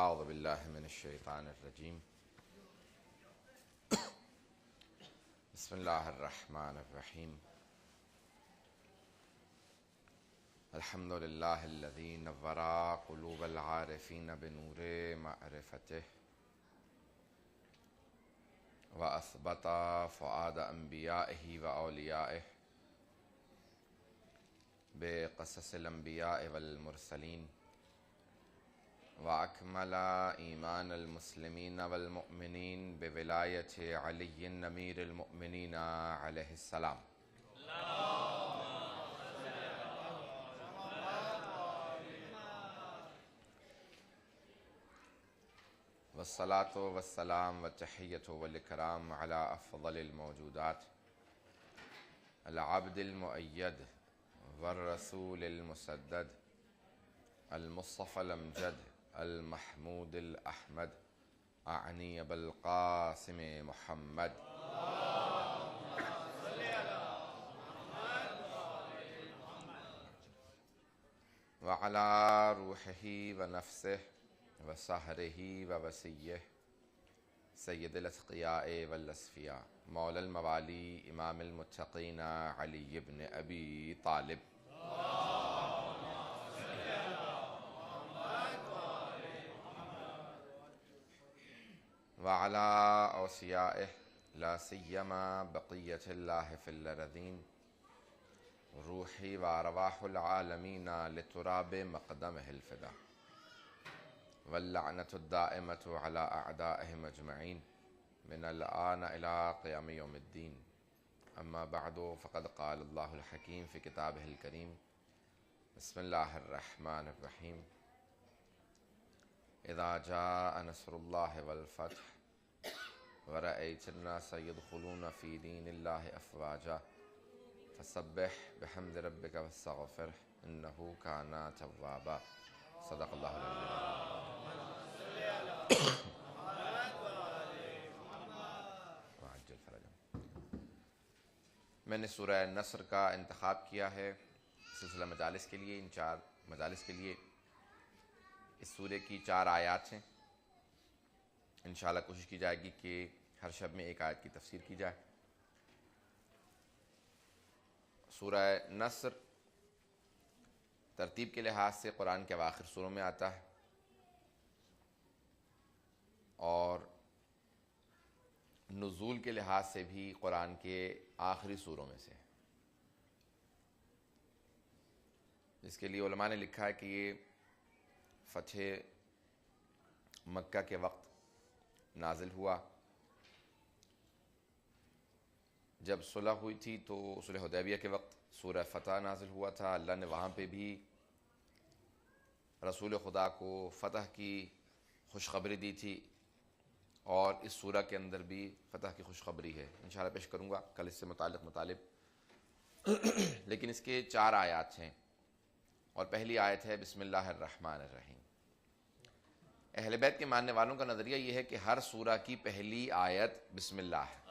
اعوذ باللہ من الشیطان الرجیم بسم اللہ الرحمن الرحیم الحمد للہ الذی نور قلوب العارفین بنور معرفتہ واثبت فؤاد انبیائہ واولیائہ بقصص الانبیاء والمرسلین وأكمل إيمان المسلمين والمؤمنين بولاية علي أمير المؤمنين عليه السلام والصلاة والسلام والتحية والإكرام على أفضل الموجودات العبد المؤيد والرسول المسدد المصطفى الأمجد المحمود الأحمد أعني أبا القاسم محمد وعلى روحه ونفسه وسهره ووسيه سيد الأتقياء والأصفياء مولى الموالي إمام المتقين علي بن أبي طالب وعلى أوصيائه لا سيما بقية الله في الأرضين روحي وأرواح العالمين لتراب مقدمه الفدا واللعنة الدائمة على أعدائهم أجمعين من الآن إلى قيام يوم الدين أما بعد فقد قال الله الحكيم في كتابه الكريم بسم الله الرحمن الرحيم إذا جاء نصر الله والفتح ورأيت الناس يدخلون في دين الله أفواجا فسبح بحمد ربك واستغفره إنه كان توابا صدق الله العظيم وعجل فرجا. میں نے سورہ نصر کا انتخاب کیا ہے سلسلہ مجالس کے لیے. ان 4 مجالس کے لیے اس سورہ کی 4 آیات ہیں. انشاءاللہ کوشش کی جائے گی کہ ہر شب میں ایک آیت کی تفسیر کی جائے. سورہ نصر ترتیب کے لحاظ سے قرآن کے اواخر سوروں میں آتا ہے اور نزول کے لحاظ سے بھی قرآن کے آخری سوروں میں سے. اس کے لیے علماء نے لکھا ہے کہ یہ فتح مکہ کے وقت نازل ہوا. جب صلح ہوئی تھی تو صلح حدیبیہ کے وقت سورہ فتح نازل ہوا تھا. اللہ نے وہاں پہ بھی رسول خدا کو فتح کی خوشخبری دی تھی اور اس سورہ کے اندر بھی فتح کی خوشخبری ہے. انشاءاللہ پیش کروں گا کل اس سے متعلق مطالب. لیکن اس کے 4 آیات ہیں اور پہلی آیت ہے بسم اللہ الرحمن الرحیم. اہل بیت کے ماننے والوں کا نظریہ یہ ہے کہ ہر سورہ کی پہلی آیت بسم اللہ ہے.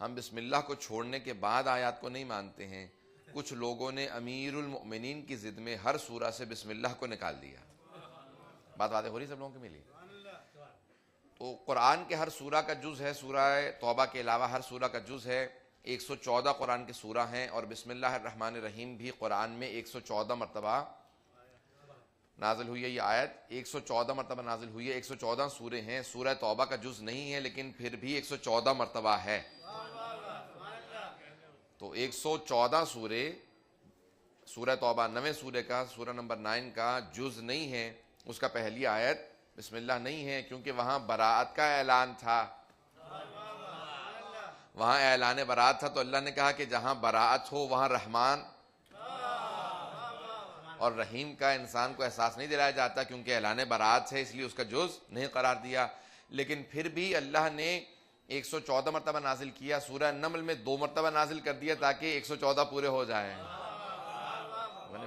ہم بسم اللہ کو چھوڑنے کے بعد آیات کو نہیں مانتے ہیں. کچھ لوگوں نے امیر المؤمنین کی ضد میں ہر سورہ سے بسم اللہ کو نکال دیا. بات واضح ہو رہی سب لوگوں کے ملی. تو قرآن کے ہر سورہ کا جز ہے. سورہ توبہ کے علاوہ ہر سورہ کا جز ہے. 114 قرآن کے سورہ ہیں اور بسم اللہ الرحمن الرحیم بھی قرآن میں 114 مرتبہ نازل ہوئی ہے. یہ آیت 114 مرتبہ نازل ہوئی ہے. 114 سورے ہیں. سورہ توبہ کا جز نہیں ہے لیکن پھر بھی 114 مرتبہ ہے. تو 114 سورے سورہ توبہ 9 سورے کا سورہ نمبر 9 کا جز نہیں ہے. اس کا پہلی آیت بسم اللہ نہیں ہے کیونکہ وہاں براءت کا اعلان تھا. وہاں اعلان براءت تھا تو اللہ نے کہا کہ جہاں براءت ہو وہاں رحمان اور رحیم کا انسان کو احساس نہیں دلایا جاتا کیونکہ اعلان براءت ہے اس لیے اس کا جز نہیں قرار دیا. لیکن پھر بھی اللہ نے 114 مرتبہ نازل کیا. سورہ نمل میں 2 مرتبہ نازل کر دیا تاکہ 114 پورے ہو جائیں.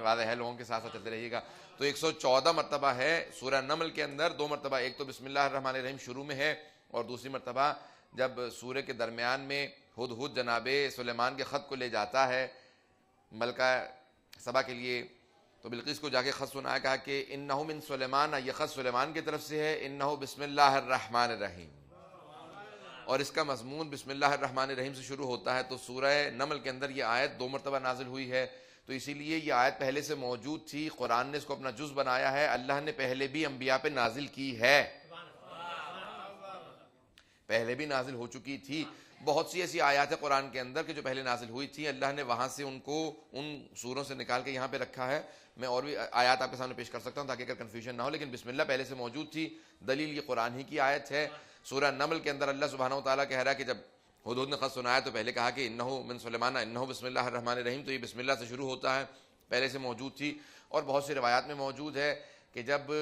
واضح ہے لوگوں کے ساتھ ساتھ چلتے رہیے گا. تو 114 مرتبہ ہے سورہ نمل کے اندر. 2 مرتبہ ایک تو بسم اللہ الرحمن الرحیم شروع میں ہے اور دوسری مرتبہ جب سورہ کے درمیان میں ہدہد جناب سلیمان کے خط کو لے جاتا ہے ملکہ سبا کے لیے تو بلقیس کو جا کے خط سنایا، کہا کہ انہو من سلیمان، یہ خط سلیمان کی طرف سے ہے، انہو بسم اللہ الرحمن الرحیم، اور اس کا مضمون بسم اللہ الرحمن الرحیم سے شروع ہوتا ہے۔ تو سورہ نمل کے اندر یہ آیت 2 مرتبہ نازل ہوئی ہے، تو اسی لیے یہ آیت پہلے سے موجود تھی، قرآن نے اس کو اپنا جز بنایا ہے، اللہ نے پہلے بھی انبیاء پہ نازل کی ہے، پہلے بھی نازل ہو چکی تھی۔ بہت سی ایسی آیات ہیں قرآن کے اندر کہ جو پہلے نازل ہوئی تھی، اللہ نے وہاں سے ان کو ان سوروں سے نکال کے یہاں پہ رکھا ہے۔ میں اور بھی آیات آپ کے سامنے پیش کر سکتا ہوں تاکہ اگر کنفیوژن نہ ہو، لیکن بسم اللہ پہلے سے موجود تھی، دلیل یہ قرآن ہی کی آیت ہے۔ سورہ نمل کے اندر اللہ سبحانہ و تعالیٰ کہہ رہا ہے کہ جب ہدہد نے خط سنایا تو پہلے کہا کہ انہو من سلیمان انہو بسم اللہ الرحمن الرحیم، تو یہ بسم اللہ سے شروع ہوتا ہے، پہلے سے موجود تھی۔ اور بہت سی روایات میں موجود ہے کہ جب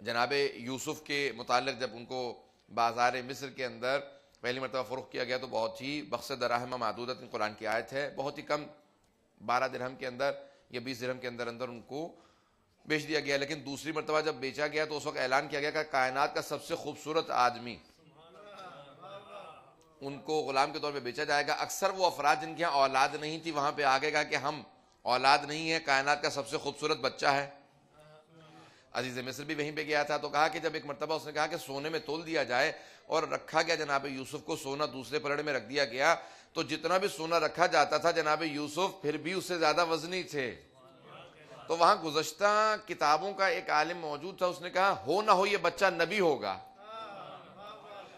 جناب یوسف کے متعلق جب ان کو بازار مصر کے اندر پہلی مرتبہ فروخت کیا گیا تو بہت ہی بخس دراہم معدودۃ قرآن کی آیت ہے، بہت ہی کم 12 درہم کے اندر یا 20 درہم کے اندر ان کو بیچ دیا گیا۔ لیکن دوسری مرتبہ جب بیچا گیا تو اس وقت اعلان کیا گیا کہ کائنات کا سب سے خوبصورت آدمی ان کو غلام کے طور پہ بیچا جائے گا۔ اکثر وہ افراد جن کے یہاں اولاد نہیں تھی وہاں پہ آگے گا کہ ہم اولاد نہیں ہے، کائنات کا سب سے خوبصورت بچہ ہے۔ عزیز مصر بھی وہیں پہ گیا تھا، تو کہا کہ جب ایک مرتبہ اس نے کہا کہ سونے میں تول دیا جائے اور رکھا گیا جناب یوسف کو، سونا دوسرے پلڑے میں رکھ دیا گیا، تو جتنا بھی سونا رکھا جاتا تھا جناب یوسف پھر بھی اس سے زیادہ وزنی تھے۔ تو وہاں گزشتہ کتابوں کا ایک عالم موجود تھا، اس نے کہا ہو نہ ہو یہ بچہ نبی ہوگا۔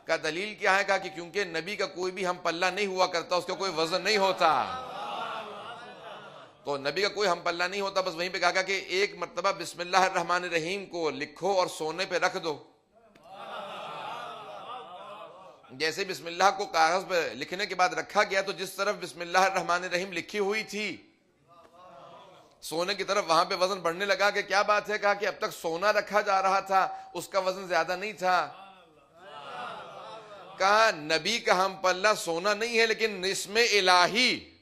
کا دلیل کیا ہے؟ کہا کہ کیونکہ نبی کا کوئی بھی ہم پلہ نہیں ہوا کرتا، اس کا کوئی وزن نہیں ہوتا، تو نبی کا کوئی ہم پلہ نہیں ہوتا۔ بس وہیں پہ کہا کہ ایک مرتبہ بسم اللہ الرحمن الرحیم کو لکھو اور سونے پہ رکھ دو۔ جیسے بسم اللہ کو کاغذ پہ لکھنے کے بعد رکھا گیا تو جس طرف بسم اللہ الرحمن الرحیم لکھی ہوئی تھی سونے کی طرف وہاں پہ وزن بڑھنے لگا کہ کیا بات ہے؟ کہا کہ اب تک سونا رکھا جا رہا تھا، اس کا وزن زیادہ نہیں تھا۔ کہا نبی کا ہم پلہ سونا نہیں ہے لیکن اسم الہی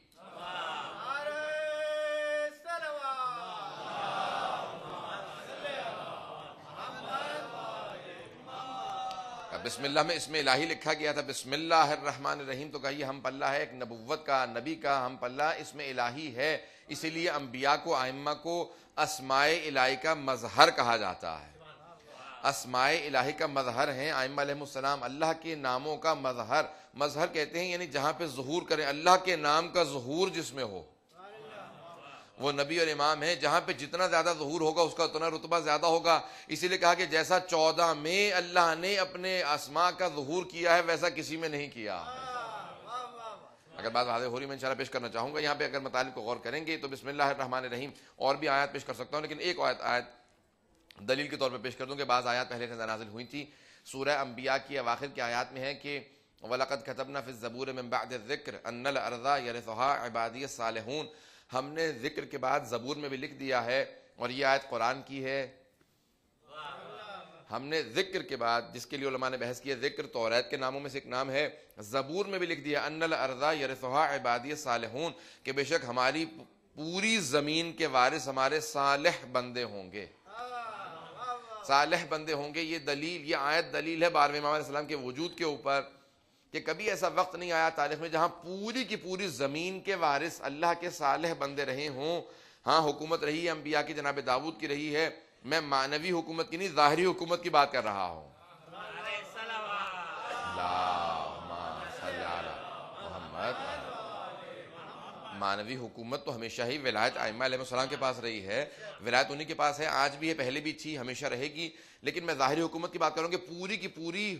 بسم اللہ میں اسم الہی لکھا گیا تھا، بسم اللہ الرحمن الرحیم، تو کہا یہ ہم پلہ ہے، ایک نبوت کا، نبی کا ہم پلہ اسم الہی ہے۔ اسی لیے انبیاء کو، ائمہ کو اسماء الہی کا مظہر کہا جاتا ہے۔ اسماء الہی کا مظہر ہیں ائمہ علیہ السلام، اللہ کے ناموں کا مظہر۔ مظہر کہتے ہیں یعنی جہاں پہ ظہور کریں، اللہ کے نام کا ظہور جس میں ہو وہ نبی اور امام ہے۔ جہاں پہ جتنا زیادہ ظہور ہوگا اس کا اتنا رتبہ زیادہ ہوگا۔ اسی لیے کہا کہ جیسا 14 میں اللہ نے اپنے اسماء کا ظہور کیا ہے ویسا کسی میں نہیں کیا۔ اگر بات واضح ہو رہی میں انشاءاللہ پیش کرنا چاہوں گا۔ یہاں پہ اگر مطالب کو غور کریں گے تو بسم اللہ الرحمن الرحیم اور بھی آیات پیش کر سکتا ہوں، لیکن ایک آیت دلیل کے طور پہ پیش کر دوں کہ بعض آیات پہلے سے نازل ہوئی تھی۔ سورہ انبیاء کی اواخر کی آیات میں ہے کہ وَلَقَدْ كَتَبْنَا فِي الزَّبُورِ مِن بَعْدِ الذِّكْرِ أَنَّ الْأَرْضَ يَرِثُهَا عِبَادِيَ الصَّالِحُونَ، ہم نے ذکر کے بعد زبور میں بھی لکھ دیا ہے، اور یہ آیت قرآن کی ہے۔ ہم نے ذکر کے بعد، جس کے لیے علماء نے بحث کی ہے، ذکر توریت کے ناموں میں سے ایک نام ہے، زبور میں بھی لکھ دیا أَنَّ الْأَرْضَ يَرِثُهَا عِبَادِيَ الصَّالِحُونَ، کہ بے شک ہماری پوری زمین کے وارث ہمارے صالح بندے ہوں گے، صالح بندے ہوں گے۔ یہ دلیل، یہ آیت دلیل ہے 12ویں امام علیہ السلام کے وجود کے اوپر، کہ کبھی ایسا وقت نہیں آیا تاریخ میں جہاں پوری کی پوری زمین کے وارث اللہ کے صالح بندے رہے ہوں۔ ہاں حکومت رہی ہے انبیاء کی، جناب داؤد کی رہی ہے، میں معنوی حکومت کی نہیں ظاہری حکومت کی بات کر رہا ہوں۔ اللہم صلی علی محمد۔ معنوی حکومت تو ہمیشہ ہی ولایت ائمہ علیہ السلام کے پاس رہی ہے، ولایت انہی کے پاس ہے، آج بھی ہے، پہلے بھی تھی، ہمیشہ رہے گی۔ لیکن میں ظاہری حکومت کی بات کروں کہ پوری کی پوری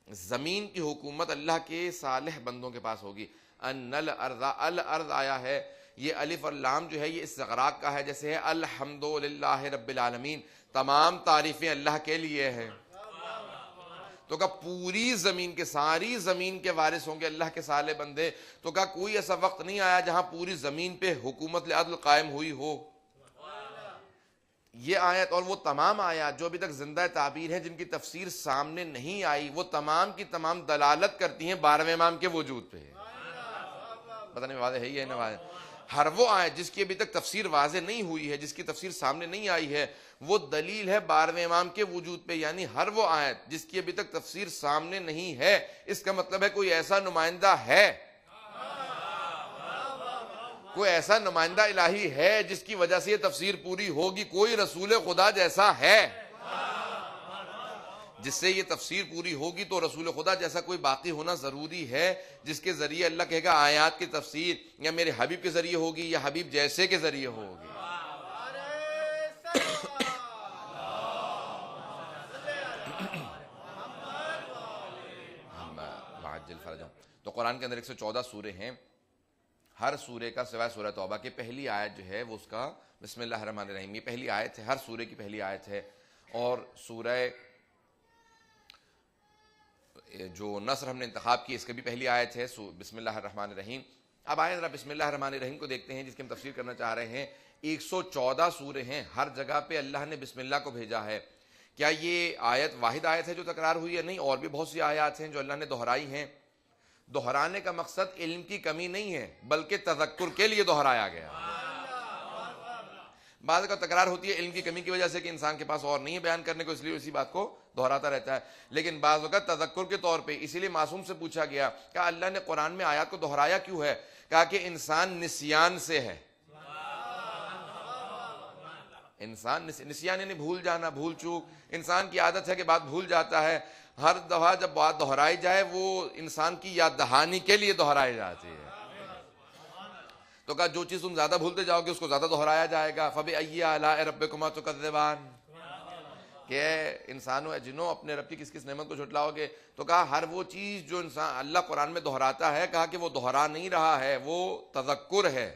زمین کی حکومت اللہ کے صالح بندوں کے پاس ہوگی۔ ان الارض، الارض آیا ہے، یہ الف اور لام جو ہے یہ استغراق کا ہے، جیسے ہے الحمدللہ رب العالمین، تمام تعریفیں اللہ کے لیے ہیں۔ تو کہا پوری زمین کے، ساری زمین کے وارث ہوں گے اللہ کے صالح بندے۔ تو کہا کوئی ایسا وقت نہیں آیا جہاں پوری زمین پہ حکومت عدل قائم ہوئی ہو۔ یہ آیت اور وہ تمام آیات جو ابھی تک زندہ تعبیر ہیں، جن کی تفسیر سامنے نہیں آئی، وہ تمام کی تمام دلالت کرتی ہیں 12ویں امام کے وجود پہ۔ پتہ نہیں واضح ہے یہ نہ واضح؟ ہر وہ آیت جس کی ابھی تک تفسیر واضح نہیں ہوئی ہے، جس کی تفسیر سامنے نہیں آئی ہے، وہ دلیل ہے 12ویں امام کے وجود پہ۔ یعنی ہر وہ آیت جس کی ابھی تک تفسیر سامنے نہیں ہے، اس کا مطلب ہے کوئی ایسا نمائندہ ہے کوئی ایسا نمائندہ الہی ہے جس کی وجہ سے یہ تفسیر پوری ہوگی؟ کوئی رسول خدا جیسا ہے جس سے یہ تفسیر پوری ہوگی؟ تو رسول خدا جیسا کوئی باقی ہونا ضروری ہے جس کے ذریعے اللہ کہے گا آیات کی تفسیر یا میرے حبیب کے ذریعے ہوگی یا حبیب جیسے کے ذریعے ہوگی. تو قرآن کے اندر 114 سورے ہیں. ہر سورے کا سوائے سورہ توبہ کی پہلی آیت جو ہے وہ اس کا بسم اللہ الرحمن الرحیم، یہ پہلی آیت ہے، ہر سورے کی پہلی آیت ہے. اور سورہ جو نصر ہم نے انتخاب کی اس کی بھی پہلی آیت ہے بسم اللہ الرحمن الرحیم. اب آئیں ذرا بسم اللہ الرحمن الرحیم کو دیکھتے ہیں جس کی ہم تفسیر کرنا چاہ رہے ہیں. 114 سورے ہیں، ہر جگہ پہ اللہ نے بسم اللہ کو بھیجا ہے. کیا یہ آیت واحد آیت ہے جو تکرار ہوئی ہے؟ نہیں، اور بھی بہت سی آیات ہیں جو اللہ نے دہرائی ہیں. دہرانے کا مقصد علم کی کمی نہیں ہے بلکہ تذکر کے لیے دہرایا گیا. بعض کا تکرار ہوتی ہے علم کی کمی کی وجہ سے کہ انسان کے پاس اور نہیں ہے بیان کرنے کو، اس لیے اسی بات کو دہراتا رہتا ہے. لیکن بعض اوقات تذکر کے طور پہ، اسی لیے معصوم سے پوچھا گیا کہ اللہ نے قرآن میں آیات کو دہرایا کیوں ہے؟ کہا کہ انسان نسیان سے ہے. انسان نسیان یعنی بھول جانا، بھول چوک. انسان کی عادت ہے کہ بات بھول جاتا ہے. ہر دفعہ جب بات دہرائی جائے وہ انسان کی یاد دہانی کے لیے دہرائی جاتی ہے. تو کہا جو چیز تم زیادہ بھولتے جاؤ گے اس کو زیادہ دہرایا جائے گا. فَبِأَيِّ آلَاءِ رَبِّكُمَا تُكَذِّبَانِ، کہ انسانوں جنوں اپنے رب کی کس کس نعمت کو جھٹلاؤ گے. تو کہا ہر وہ چیز جو انسان اللہ قرآن میں دہراتا ہے، کہا کہ وہ دہرا نہیں رہا ہے، وہ تذکر ہے.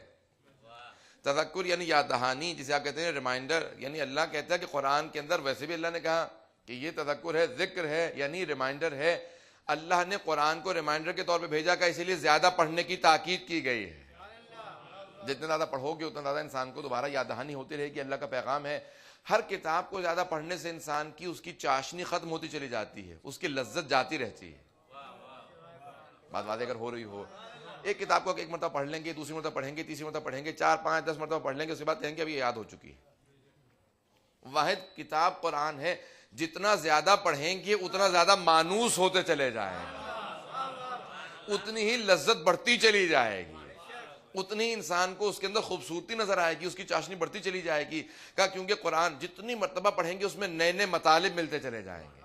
تذکر یعنی یاد دہانی، جسے آپ کہتے ہیں ریمائنڈر. یعنی اللہ کہتا ہے کہ قرآن کے اندر ویسے بھی اللہ نے کہا کہ یہ تذکر ہے، ذکر ہے، یعنی ریمائنڈر ہے. اللہ نے قرآن کو ریمائنڈر کے طور پہ بھیجا کا اسی لیے زیادہ پڑھنے کی تاکید کی گئی ہے. جتنا زیادہ پڑھو گے اتنا زیادہ انسان کو دوبارہ یاد دہانی ہوتی رہے گی. اللہ کا پیغام ہے ہر کتاب کو زیادہ پڑھنے سے انسان کی اس کی چاشنی ختم ہوتی چلی جاتی ہے، اس کی لذت جاتی رہتی ہے. بات واضح اگر ہو رہی ہو، ایک کتاب کو ایک مرتبہ پڑھ لیں گے، دوسری مرتبہ پڑھیں گے، تیسری مرتبہ پڑھیں گے، 4 5 10 مرتبہ پڑھ لیں گے، اس کے بعد کہیں گے ابھی یہ یاد ہو چکی ہے. واحد کتاب قرآن ہے، جتنا زیادہ پڑھیں گے اتنا زیادہ مانوس ہوتے چلے جائیں گے، اتنی ہی لذت بڑھتی چلی جائے گی، اتنی انسان کو اس کے اندر خوبصورتی نظر آئے گی، اس کی چاشنی بڑھتی چلی جائے گی. کہا کیونکہ قرآن جتنی مرتبہ پڑھیں گے اس میں نئے نئے مطالب ملتے چلے جائیں گے.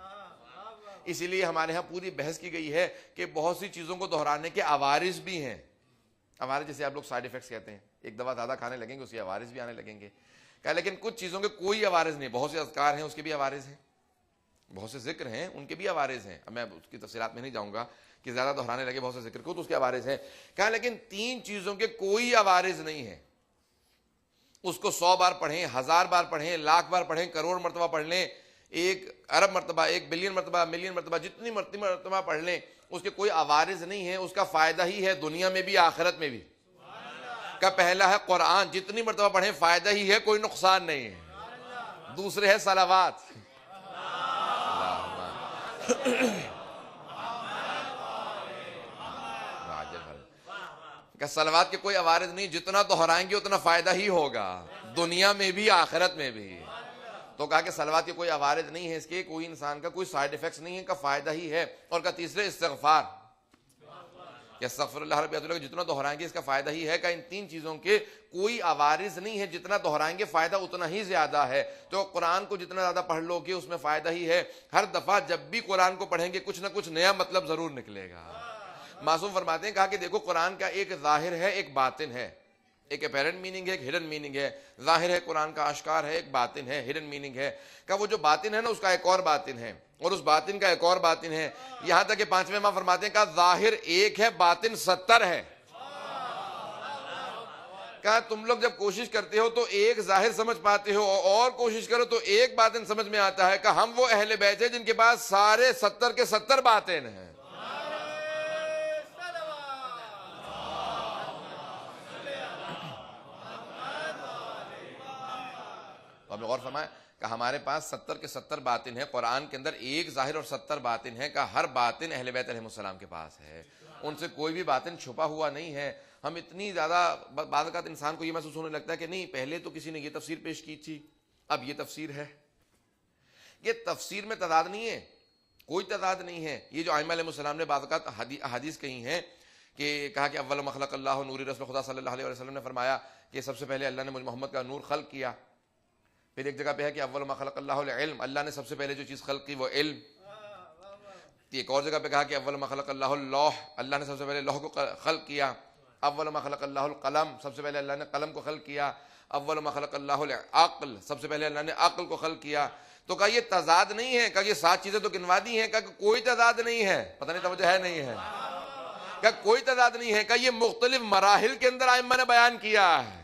اسی لیے ہمارے ہاں پوری بحث کی گئی ہے کہ بہت سی چیزوں کو دہرانے کے عوارض بھی ہیں. عوارض جیسے آپ لوگ سائیڈ ایفیکٹس کہتے ہیں، ایک دوا زیادہ کھانے لگیں گے اس کے عوارض بھی آنے لگیں گے. کہا لیکن کچھ چیزوں کے کوئی عوارض نہیں. بہت سے اذکار ہیں اس کے بھی عوارض ہیں، بہت سے ذکر ہیں ان کے بھی عوارض ہیں. اب میں اس کی تفصیلات میں نہیں جاؤں گا کہ زیادہ دہرانے لگے بہت سے ذکر کو تو اس کے عوارض ہیں. کہا لیکن 3 چیزوں کے کوئی عوارض نہیں ہے. اس کو 100 بار پڑھیں، 1000 بار پڑھیں، لاکھ بار پڑھیں، کروڑ مرتبہ پڑھ لیں، 1 ارب مرتبہ، 1 بلین مرتبہ، ملین مرتبہ، جتنی مرتبہ پڑھ لیں، اس کے کوئی عوارض نہیں ہے. اس کا فائدہ ہی ہے دنیا میں بھی آخرت میں بھی. کا پہلا ہے قرآن، جتنی مرتبہ پڑھیں فائدہ ہی ہے، کوئی نقصان نہیں ہے. دوسرے ہے صلوات، کہ صلوات کے کوئی عوارض نہیں، جتنا دہرائیں گے اتنا فائدہ ہی ہوگا دنیا میں بھی آخرت میں بھی. تو کہا کہ صلوات کے کوئی عوارض نہیں ہے، اس کے کوئی انسان کا کوئی سائیڈ ایفیکٹس نہیں ہے، کا فائدہ ہی ہے. اور کا تیسرے استغفار، کہ استغفر اللہ ربی اللہ، جتنا دہرائیں گے اس کا فائدہ ہی ہے. کہ ان 3 چیزوں کے کوئی عوارض نہیں ہے، جتنا دہرائیں گے فائدہ اتنا ہی زیادہ ہے. تو قرآن کو جتنا زیادہ پڑھ لو گے اس میں فائدہ ہی ہے. ہر دفعہ جب بھی قرآن کو پڑھیں گے کچھ نہ کچھ نیا مطلب ضرور نکلے گا. معصوم فرماتے ہیں، کہا کہ دیکھو قرآن کا ایک ظاہر ہے ایک باطن ہے، ایک اپیرنٹ میننگ ہے ایک ہڈن میننگ ہے. ظاہر ہے قرآن کا آشکار ہے، ایک باطن ہے ہڈن میننگ ہے. کہ وہ جو باطن ہے نا اس کا ایک اور باطن ہے، اور اس باطن کا ایک اور باطن ہے. یہاں تک کہ 5ویں امام فرماتے ہیں کہ ظاہر ایک ہے باطن 70 ہے. کہا تم لوگ جب کوشش کرتے ہو تو ایک ظاہر سمجھ پاتے ہو، اور کوشش کرو تو ایک باطن سمجھ میں آتا ہے. کہ ہم وہ اہل بیت ہیں جن کے پاس سارے 70 کے 70 باطن ہیں. تو ہم نے غور فرمایا کہ ہمارے پاس 70 کے 70 باطن ہیں. قرآن کے اندر ایک ظاہر اور 70 باطن ہے. کہ ہر باطن اہل بیت علیہ السلام کے پاس ہے، ان سے کوئی بھی باطن چھپا ہوا نہیں ہے. ہم اتنی زیادہ بعض اوقات انسان کو یہ محسوس ہونے لگتا ہے کہ نہیں پہلے تو کسی نے یہ تفسیر پیش کی تھی، اب یہ تفسیر ہے. یہ تفسیر میں تضاد نہیں ہے، کوئی تضاد نہیں ہے. یہ جو ائمہ علیہ السلام نے بعض اوقات حدیث کہی ہیں کہ کہا کہ اول ما خلق اللہ نور رسول خدا صلی اللہ علیہ وسلم نے فرمایا کہ سب سے پہلے اللہ نے مجھ محمد کا نور خلق کیا. پھر ایک جگہ پہ ہے کہ اول ما خلق اللہ العلم، اللہ نے سب سے پہلے جو چیز خلق کی وہ علم. ایک اور جگہ پہ کہا کہ اول ما خلق اللہ اللوح، اللہ نے سب سے پہلے لوح کو خلق کیا. اول ما خلق اللہ القلم، سب سے پہلے اللہ نے قلم کو خلق کیا. اول ما خلق اللہ العقل، سب سے پہلے اللہ نے عقل کو خلق کیا. تو کہا یہ تضاد نہیں ہے، کہا یہ 7 چیزیں تو گنوا دی ہیں، کہا کوئی تضاد نہیں ہے. پتہ نہیں توجہ ہے نہیں ہے؟ کہا کوئی تضاد نہیں ہے، کہا یہ مختلف مراحل کے اندر ائمہ نے بیان کیا ہے.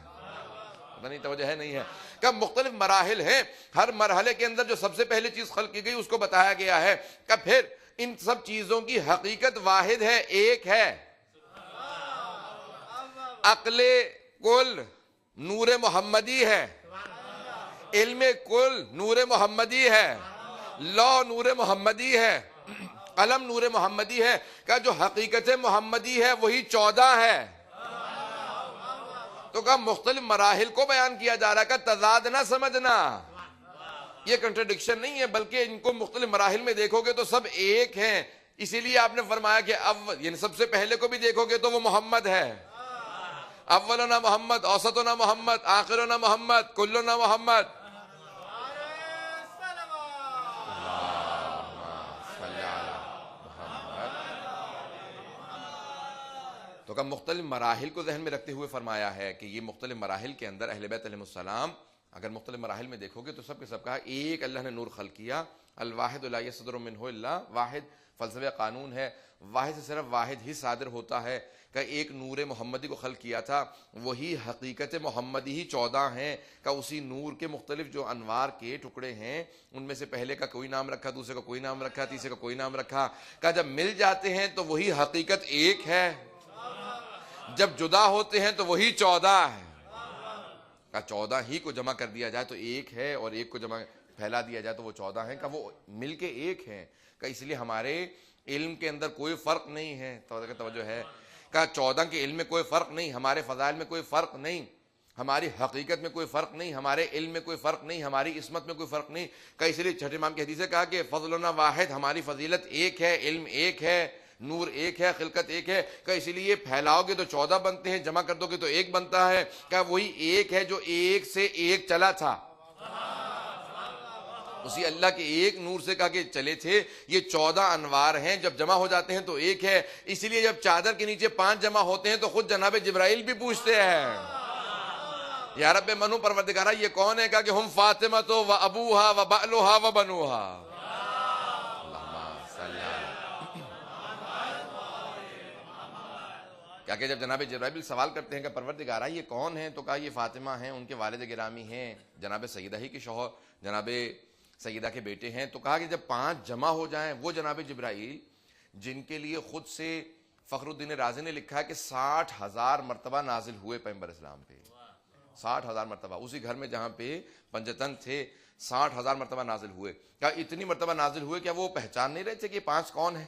پتہ نہیں توجہ ہے نہیں ہے؟ کہ مختلف مراحل ہیں، ہر مرحلے کے اندر جو سب سے پہلے چیز خلق کی گئی اس کو بتایا گیا ہے. کہ پھر ان سب چیزوں کی حقیقت واحد ہے، ایک ہے. عقل کل نور محمدی ہے، علم کل نور محمدی ہے، لو نور محمدی ہے، قلم نور محمدی ہے. کہ جو حقیقت محمدی ہے وہی 14 ہے. تو کہا مختلف مراحل کو بیان کیا جا رہا ہے، کہ تضاد نہ سمجھنا، یہ کنٹرڈکشن نہیں ہے، بلکہ ان کو مختلف مراحل میں دیکھو گے تو سب ایک ہیں. اسی لیے آپ نے فرمایا کہ یعنی سب سے پہلے کو بھی دیکھو گے تو وہ محمد ہے. اولنا محمد، اوسطنا محمد، آخرنا محمد، کلنا محمد. تو کہ مختلف مراحل کو ذہن میں رکھتے ہوئے فرمایا ہے کہ یہ مختلف مراحل کے اندر اہل بیت علیہ السلام اگر مختلف مراحل میں دیکھو گے تو سب کے سب کہا ایک اللہ نے نور خلق کیا. الواحد لا يصدر منہ الا واحد، فلسفہ قانون ہے، واحد سے صرف واحد ہی صادر ہوتا ہے. کہ ایک نور محمدی کو خلق کیا تھا، وہی حقیقت محمدی ہی 14 ہیں. کہ اسی نور کے مختلف جو انوار کے ٹکڑے ہیں ان میں سے پہلے کا کوئی نام رکھا، دوسرے کا کوئی نام رکھا، تیسرے کا کوئی نام رکھا. کہ جب مل جاتے ہیں تو وہی حقیقت ایک ہے، جب جدا ہوتے ہیں تو وہی 14 ہے. کہ 14 ہی کو جمع کر دیا جائے تو ایک ہے، اور ایک کو جمع پھیلا دیا جائے تو وہ 14 ہیں. کہ وہ مل کے ایک ہیں. کہ اس لیے ہمارے علم کے اندر کوئی فرق نہیں ہے. توجہ ہے؟ کہ 14 کے علم میں کوئی فرق نہیں، ہمارے فضائل میں کوئی فرق نہیں، ہماری حقیقت میں کوئی فرق نہیں، ہمارے علم میں کوئی فرق نہیں، ہماری عصمت میں کوئی فرق نہیں. کہ اس لیے چھٹے امام کی حدیث ہے کہا کہ فضلنا واحد، ہماری فضیلت ایک ہے، علم ایک ہے، نور ایک ہے، خلقت ایک ہے. کہ اسی لیے پھیلاؤ گے تو 14 بنتے ہیں، جمع کر دو گے تو ایک بنتا ہے. کہ وہی ایک ہے جو ایک سے ایک چلا تھا، اسی اللہ کے ایک نور سے کہا کہ چلے تھے. یہ 14 انوار ہیں، جب جمع ہو جاتے ہیں تو ایک ہے. اسی لیے جب چادر کے نیچے 5 جمع ہوتے ہیں تو خود جناب جبرائیل بھی پوچھتے ہیں یا رب منو پروردگارہ یہ کون ہے؟ کہا کہ ہم فاطمہ تو و ابوہا و بعلہا و بنوہا. کیا کہ جب جناب جبرائیل سوال کرتے ہیں کہ پروردگارہ یہ کون ہیں، تو کہا یہ فاطمہ ہیں، ان کے والد گرامی ہیں، جناب سیدہ ہی کے شوہر، جناب سیدہ کے بیٹے ہیں. تو کہا کہ جب 5 جمع ہو جائیں، وہ جناب جبرائیل جن کے لیے خود سے فخر الدین رازی نے لکھا ہے کہ 60,000 مرتبہ نازل ہوئے پیغمبر اسلام پہ، 60,000 مرتبہ اسی گھر میں جہاں پہ پنجتن تھے 60,000 مرتبہ نازل ہوئے. کہا اتنی مرتبہ نازل ہوئے، کیا وہ پہچان نہیں رہے تھے کہ 5 کون ہیں؟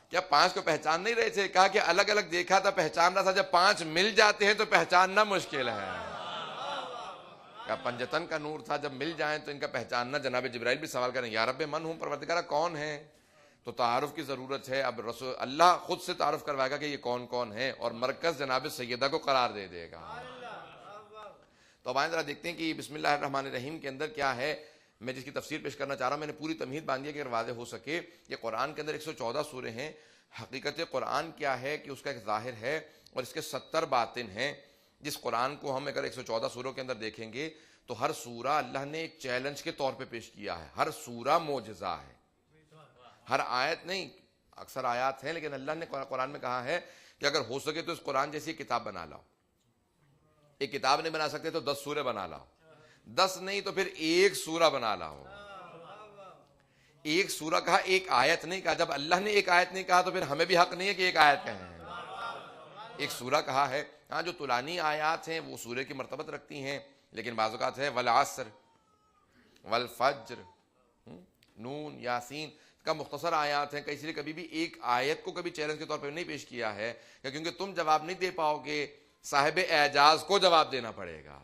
کیا 5 کو پہچان نہیں رہے تھے؟ کہا کہ الگ الگ دیکھا تھا، پہچان رہا تھا، جب 5 مل جاتے ہیں تو پہچاننا مشکل ہے. کیا پنجتن کا نور تھا، جب مل جائیں تو ان کا پہچاننا. جناب جبرائیل بھی سوال کریں یا رب من ہوں، پروردگارہ کون ہے؟ تو تعارف کی ضرورت ہے. اب رسول اللہ خود سے تعارف کروائے گا کہ یہ کون کون ہے، اور مرکز جناب سیدہ کو قرار دے دے گا. تو اب آئیں ذرا دیکھتے ہیں کہ بسم اللہ الرحمن الرحیم کے اندر کیا ہے. میں جس کی تفسیر پیش کرنا چاہ رہا ہوں، میں نے پوری تمہید باندھی ہے کہ اگر واضح ہو سکے. یہ قرآن کے اندر 114 سورے ہیں. حقیقت قرآن کیا ہے کہ اس کا ایک ظاہر ہے اور اس کے 70 باطن ہیں. جس قرآن کو ہم اگر 114 سوروں کے اندر دیکھیں گے تو ہر سورہ اللہ نے ایک چیلنج کے طور پہ پیش کیا ہے. ہر سورہ معجزہ ہے، ہر آیت نہیں. اکثر آیات ہیں لیکن اللہ نے قرآن میں کہا ہے کہ اگر ہو سکے تو اس قرآن جیسی کتاب بنا لاؤ. ایک کتاب نہیں بنا سکتے تو 10 سورے بنا لاؤ، 10 نہیں تو پھر 1 سورہ بنا لاؤ. ایک سورہ کہا، ایک آیت نہیں کہا. جب اللہ نے ایک آیت نہیں کہا تو پھر ہمیں بھی حق نہیں ہے کہ ایک آیت کہیں. ایک سورہ کہا ہے. ہاں جو طولانی آیات ہیں وہ سورے کی مرتبت رکھتی ہیں، لیکن بعض اوقات ہے والعصر والفجر، نون، یاسین کا مختصر آیات ہیں. کہ اس لیے کبھی بھی ایک آیت کو کبھی چیلنج کے طور پہ نہیں پیش کیا ہے، کیونکہ تم جواب نہیں دے پاؤ گے، صاحب اعجاز کو جواب دینا پڑے گا.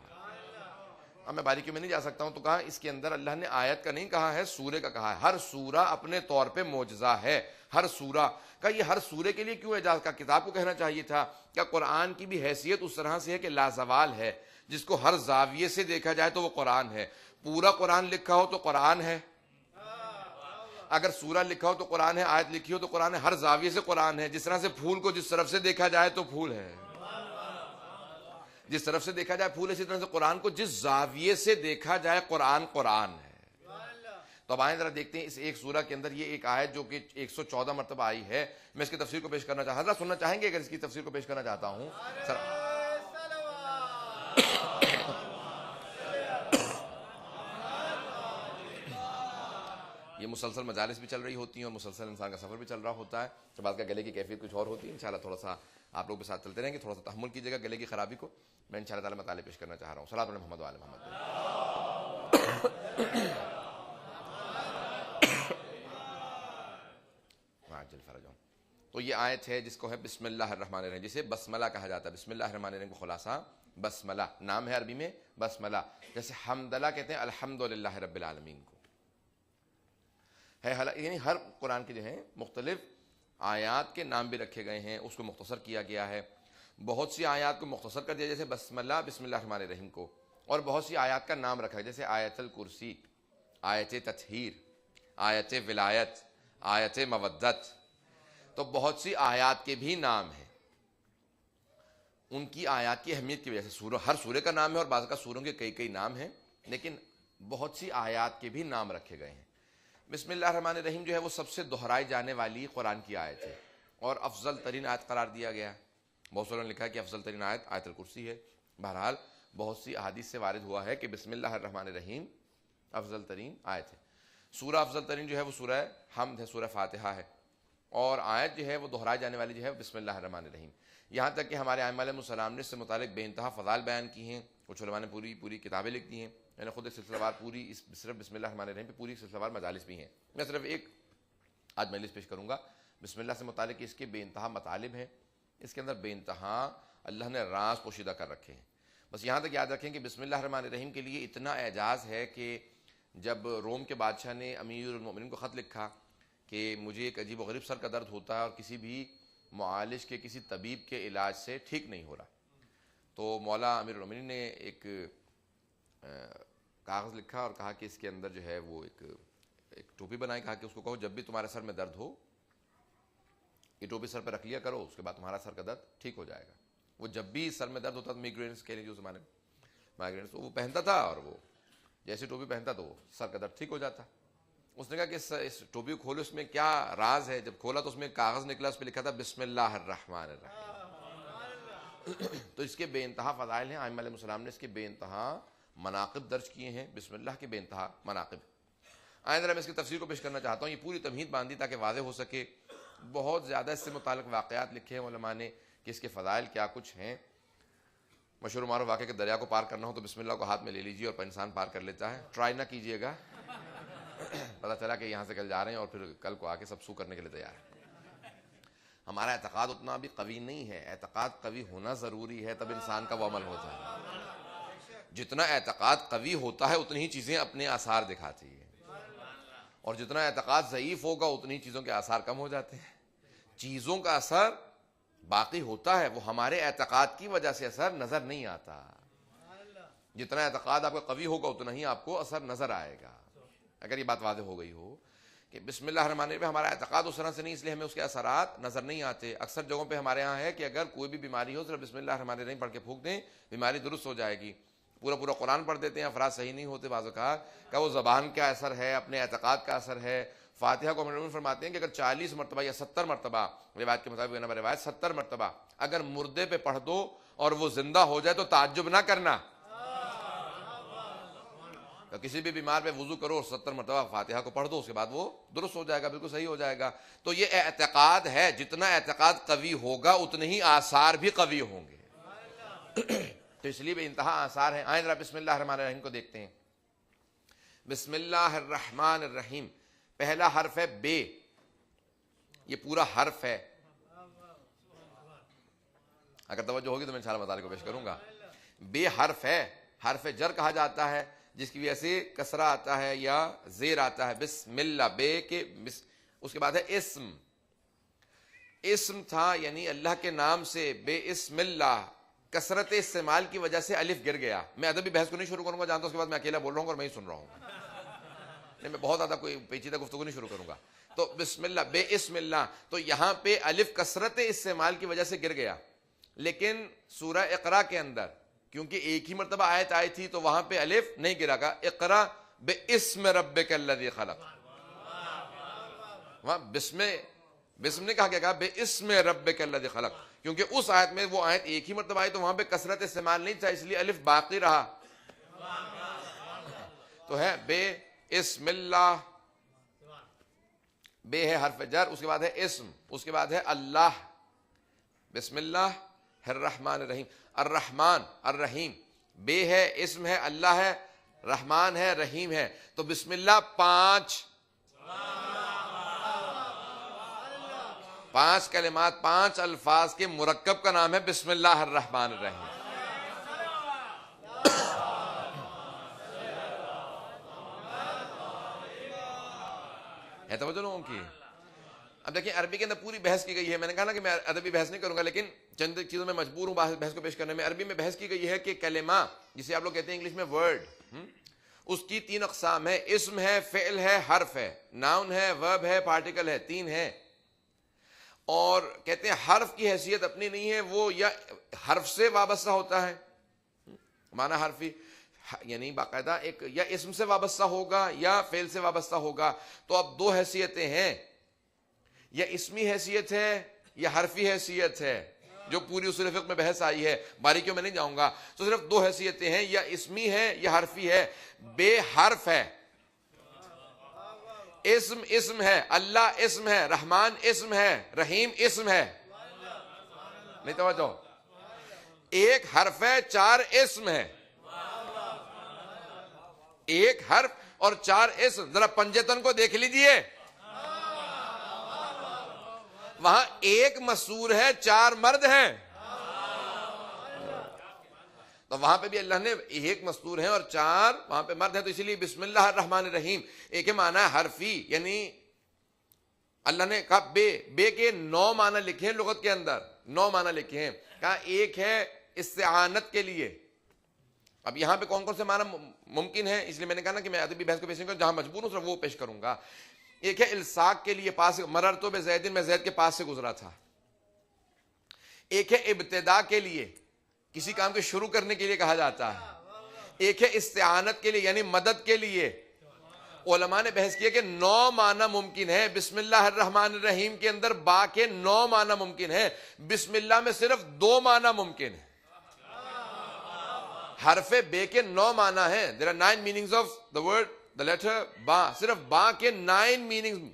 اب میں باریکی میں نہیں جا سکتا ہوں. تو کہا اس کے اندر اللہ نے آیت کا نہیں کہا ہے، سورے کا کہا ہے. ہر سورہ اپنے طور پہ معجزہ ہے، ہر سورہ کا، یہ ہر سورے کے لیے کیوں اعجاز کا؟ کتاب کو کہنا چاہیے تھا کیا قرآن کی بھی حیثیت اس طرح سے ہے کہ لازوال ہے، جس کو ہر زاویے سے دیکھا جائے تو وہ قرآن ہے. پورا قرآن لکھا ہو تو قرآن ہے، اگر سورہ لکھا ہو تو قرآن ہے، آیت لکھی ہو تو قرآن ہے، ہر زاویے سے قرآن ہے. جس طرح سے پھول کو جس طرف سے دیکھا جائے تو پھول ہے، جس طرف سے دیکھا جائے پھول، اسی طرح سے قرآن کو جس زاویے سے دیکھا جائے قرآن قرآن ہے. تو اب آئیں ذرا دیکھتے ہیں اس ایک سورہ کے اندر یہ ایک آیت جو کہ 114 مرتبہ آئی ہے. میں اس کی تفسیر کو پیش کرنا چاہتا ہوں. حضرات سننا چاہیں گے اگر اس کی تفسیر کو پیش کرنا چاہتا ہوں؟ یہ مسلسل مجالس بھی چل رہی ہوتی ہیں اور مسلسل انسان کا سفر بھی چل رہا ہوتا ہے، تو بعد کا گلے کی کیفیت کچھ اور ہوتی ہے. انشاءاللہ تھوڑا سا آپ لوگ کے ساتھ چلتے رہیں گے، تھوڑا سا تحمل کیجیے گا گلے کی خرابی کو. میں انشاءاللہ تعالی مطالعے پیش کرنا چاہ رہا ہوں. صلاۃ علی محمد و آل محمد. عاجل فرجهم. تو یہ آیت ہے جس کو ہے بسم اللہ الرحمن الرحیم، جسے بسملہ کہا جاتا ہے. بسم اللہ الرحمن الرحیم کو خلاصہ بسملہ نام ہے عربی میں بسملہ، جیسے حمدلہ کہتے ہیں الحمدللہ رب العالمین کو ہے. یعنی ہر قرآن کے جو ہیں مختلف آیات کے نام بھی رکھے گئے ہیں، اس کو مختصر کیا گیا ہے. بہت سی آیات کو مختصر کر دیا جیسے بسملہ بسم اللہ الرحمن الرحیم کو، اور بہت سی آیات کا نام رکھا ہے جیسے آیت الکرسی، آیت تطہیر، آیت ولایت، آیت مودت. تو بہت سی آیات کے بھی نام ہیں، ان کی آیات کی اہمیت کی وجہ سے. ہر سورے کا نام ہے اور بعض کا سوروں کے کئی نام ہیں، لیکن بہت سی آیات کے بھی نام رکھے گئے ہیں. بسم اللہ الرحمن الرحیم جو ہے وہ سب سے دہرائی جانے والی قرآن کی آیت ہے اور افضل ترین آیت قرار دیا گیا ہے. بہت ساروں نے لکھا ہے کہ افضل ترین آیت آیت الکرسی ہے. بہرحال بہت سی احادیث سے وارد ہوا ہے کہ بسم اللہ الرحمن الرحیم افضل ترین آیت ہے. سورہ افضل ترین جو ہے وہ سورہ حمد ہے، سورہ فاتحہ ہے، اور آیت جو ہے وہ دہرائی جانے والی جو ہے بسم اللہ الرحمن الرحیم. یہاں تک کہ ہمارے ائمہ علیہم السلام نے اس سے متعلق بے انتہا فضائل بیان کی ہیں. کچھ علماء نے پوری کتابیں لکھ دی ہیں. میں نے خود ایک سلسلہ وار پوری صرف بسم اللہ الرحمن الرحیم پہ پوری سلسلہ وار مجالس بھی ہیں. میں صرف ایک آج مجلس پیش کروں گا بسم اللہ سے متعلق. اس کے بے انتہا مطالب ہیں، اس کے اندر بے انتہا اللہ نے راز پوشیدہ کر رکھے ہیں. بس یہاں تک یاد رکھیں کہ بسم اللہ الرحمن الرحیم کے لیے اتنا اعجاز ہے کہ جب روم کے بادشاہ نے امیر المؤمنین کو خط لکھا کہ مجھے ایک عجیب و غریب سر کا درد ہوتا ہے اور کسی بھی معالج کے کسی طبیب کے علاج سے ٹھیک نہیں ہو رہا، تو مولا امیر المؤمنین نے ایک کاغذ لکھا اور کہا کہ اس کے اندر جو ہے وہ ایک ٹوپی بنائی. کہا کہ اس کو کہو جب بھی تمہارے سر میں درد ہو یہ ٹوپی سر پہ رکھ لیا کرو، اس کے بعد تمہارا سر کا درد ٹھیک ہو جائے گا. وہ جب بھی سر میں درد ہوتا تو مائگرینس کہہ لیجیے اس زمانے میں مائگرینس، تو وہ پہنتا تھا اور وہ جیسے ٹوپی پہنتا تو وہ سر کا درد ٹھیک ہو جاتا. اس نے کہا کہ اس ٹوپی کو کھولو، اس میں کیا راز ہے. جب کھولا تو اس میں ایک کاغذ نکلا، اس پہ لکھا تھا بسم اللہ الرحمن الرحیم. تو اس کے بے انتہا فضائل ہیں. ائمہ علیہم السلام نے اس کے بے انتہا مناقب درج کیے ہیں، بسم اللہ کے بے انتہا مناقب. آئندہ میں اس کی تفسیر کو پیش کرنا چاہتا ہوں. یہ پوری تمہید باندھی تاکہ واضح ہو سکے. بہت زیادہ اس سے متعلق واقعات لکھے ہیں علماء نے کہ اس کے فضائل کیا کچھ ہیں. مشہور معروف واقعہ کہ دریا کو پار کرنا ہو تو بسم اللہ کو ہاتھ میں لے لیجیے اور انسان پار کر لیتا ہے. ٹرائی نہ کیجیے گا، پتہ چلا کہ یہاں سے کل جا رہے ہیں اور پھر کل کو آ کے سب سو کرنے کے لیے تیار ہے. ہمارا اعتقاد اتنا بھی قوی نہیں ہے. اعتقاد قوی ہونا ضروری ہے، تب انسان کا وہ عمل ہوتا ہے. جتنا اعتقاد قوی ہوتا ہے اتنی ہی چیزیں اپنے آثار دکھاتی ہیں، اور جتنا اعتقاد ضعیف ہوگا اتنی چیزوں کے آثار کم ہو جاتے ہیں. چیزوں کا اثر باقی ہوتا ہے، وہ ہمارے اعتقاد کی وجہ سے اثر نظر نہیں آتا. جتنا اعتقاد آپ کا قوی ہوگا اتنا ہی آپ کو اثر نظر آئے گا. اگر یہ بات واضح ہو گئی ہو کہ بسم اللہ الرحمن الرحیم ہمارا اعتقاد اس طرح سے نہیں، اس لیے ہمیں اس کے اثرات نظر نہیں آتے. اکثر جگہوں پہ ہمارے ہاں ہے کہ اگر کوئی بھی بیماری ہو صرف بسم اللہ الرحمن الرحیم پڑھ کے پھونک دیں بیماری درست ہو جائے گی. پورا قرآن پڑھ دیتے ہیں، افراد صحیح نہیں ہوتے. بعض اوقات کا وہ زبان کا اثر ہے، اپنے اعتقاد کا اثر ہے. فاتحہ کو ہم فرماتے ہیں کہ اگر 40 مرتبہ یا 70 مرتبہ، روایت کے مطابق روایت 70 مرتبہ اگر مردے پہ پڑھ دو اور وہ زندہ ہو جائے تو تعجب نہ کرنا. تو کسی بھی بیمار پہ وضو کرو اور 70 مرتبہ فاتحہ کو پڑھ دو، اس کے بعد وہ درست ہو جائے گا، بالکل صحیح ہو جائے گا. تو یہ اعتقاد ہے. جتنا اعتقاد قوی ہوگا اتنے ہی آثار بھی قوی ہوں گے. تو اس لیے بے انتہا آثار ہیں. آئیں ذرا بسم اللہ الرحمن الرحیم کو دیکھتے ہیں. بسم اللہ الرحمن الرحیم، پہلا حرف ہے بے. یہ پورا حرف ہے. اگر توجہ ہوگی تو میں انشاءاللہ مطالعے کو پیش کروں گا. بے حرف ہے، حرف جر کہا جاتا ہے جس کی وجہ سے کسرہ آتا ہے یا زیر آتا ہے. بسم اللہ، بے کے اس کے بعد ہے اسم. اسم تھا یعنی اللہ کے نام سے بے اسم اللہ، کثرت استعمال کی وجہ سے الف گر گیا. میں ادبی بحث کو نہیں شروع کروں گا، جانتا ہوں اس کے بعد میں اکیلا بول رہا ہوں اور میں ہی سن رہا ہوں. نہیں، میں بہت زیادہ کوئی پیچیدہ گفتگو نہیں شروع کروں گا. تو بسم اللہ، بے اسم اللہ، تو یہاں پہ الف کثرت استعمال کی وجہ سے گر گیا. لیکن سورہ اقرا کے اندر کیونکہ ایک ہی مرتبہ آیت آئی تھی تو وہاں پہ الف نہیں گرا گا. اقرا بے اسم ربک الذی خلق، وہاں بسم نے کہا کیا کہا؟ بے اسم ربک الذی خلق، کیونکہ اس آیت میں وہ آیت ایک ہی مرتبہ آئی تو وہاں پہ کثرت استعمال نہیں تھا، اس لیے الف باقی رہا. تو ہے بے اسم اللہ، بے ہے حرف جر، اس کے بعد ہے اسم، اس کے بعد ہے اللہ. بسم اللہ الرحمن الرحیم، الرحمن الرحیم، بے ہے، اسم ہے، اللہ ہے، رحمان ہے، رحیم ہے. تو بسم اللہ پانچ کلمات، 5 الفاظ کے مرکب کا نام ہے بسم اللہ الرحمن الرحیم. ہے توجہ لوگوں کی؟ اب دیکھیں عربی کے اندر پوری بحث کی گئی ہے. میں نے کہا نا کہ میں ادبی بحث نہیں کروں گا، لیکن چند چیزوں میں مجبور ہوں بحث کو پیش کرنے میں. عربی میں بحث کی گئی ہے کہ کلمہ جسے آپ لوگ کہتے ہیں انگلش میں ورڈ، اس کی 3 اقسام ہے. اسم ہے، فعل ہے، حرف ہے. ناؤن ہے، ورب ہے، پارٹیکل ہے، 3 ہے. اور کہتے ہیں حرف کی حیثیت اپنی نہیں ہے، وہ یا حرف سے وابستہ ہوتا ہے، معنی حرفی، یعنی باقاعدہ ایک یا اسم سے وابستہ ہوگا یا فعل سے وابستہ ہوگا. تو اب 2 حیثیتیں ہیں، یا اسمی حیثیت ہے یا حرفی حیثیت ہے، جو پوری اصول فقہ میں بحث آئی ہے، باریکیوں میں نہیں جاؤں گا. تو صرف 2 حیثیتیں ہیں، یا اسمی ہے یا حرفی ہے. بے حرف ہے، اسم ہے، اللہ اسم ہے، رحمان اسم ہے، رحیم اسم ہے. نہیں توجہ؟ ایک حرف ہے، 4 اسم ہے. ایک حرف اور 4 اسم. ذرا پنجتن کو دیکھ لیجئے، وہاں ایک مسور ہے، 4 مرد ہیں. تو وہاں پہ بھی اللہ نے ایک مستور ہے اور 4 وہاں پہ مرد ہے. تو اسی لیے بسم اللہ الرحمن الرحیم ایک معنی ہے حرفی، یعنی اللہ نے کہا بے کے 9 معنی لکھے ہیں لغت کے اندر، 9 معنی لکھے ہیں. کہا ایک ہے استعانت کے لیے. اب یہاں پہ کون کون سے معنی ممکن ہیں، اس لیے میں نے کہا نا کہ میں ادبی بحث کو پیش نہیں کروں، جہاں مجبور ہوں صرف وہ پیش کروں گا. ایک ہے الساق کے لیے، پاس مررتو بزیدن، میں زید کے پاس سے گزرا تھا. ایک ہے ابتدا کے لیے، کسی کام کے شروع کرنے کے لیے کہا جاتا ہے. ایک ہے استعانت کے لیے یعنی مدد کے لیے. علماء نے بحث کیا کہ 9 معنی ممکن ہے. بسم اللہ الرحمن الرحیم کے اندر با کے 9 معنی ممکن ہے، بسم اللہ میں صرف 2 معنی ممکن ہے. حرف بے کے 9 معنی ہیں. there are 9 meanings of the word, the letter با. صرف با کے 9 meanings،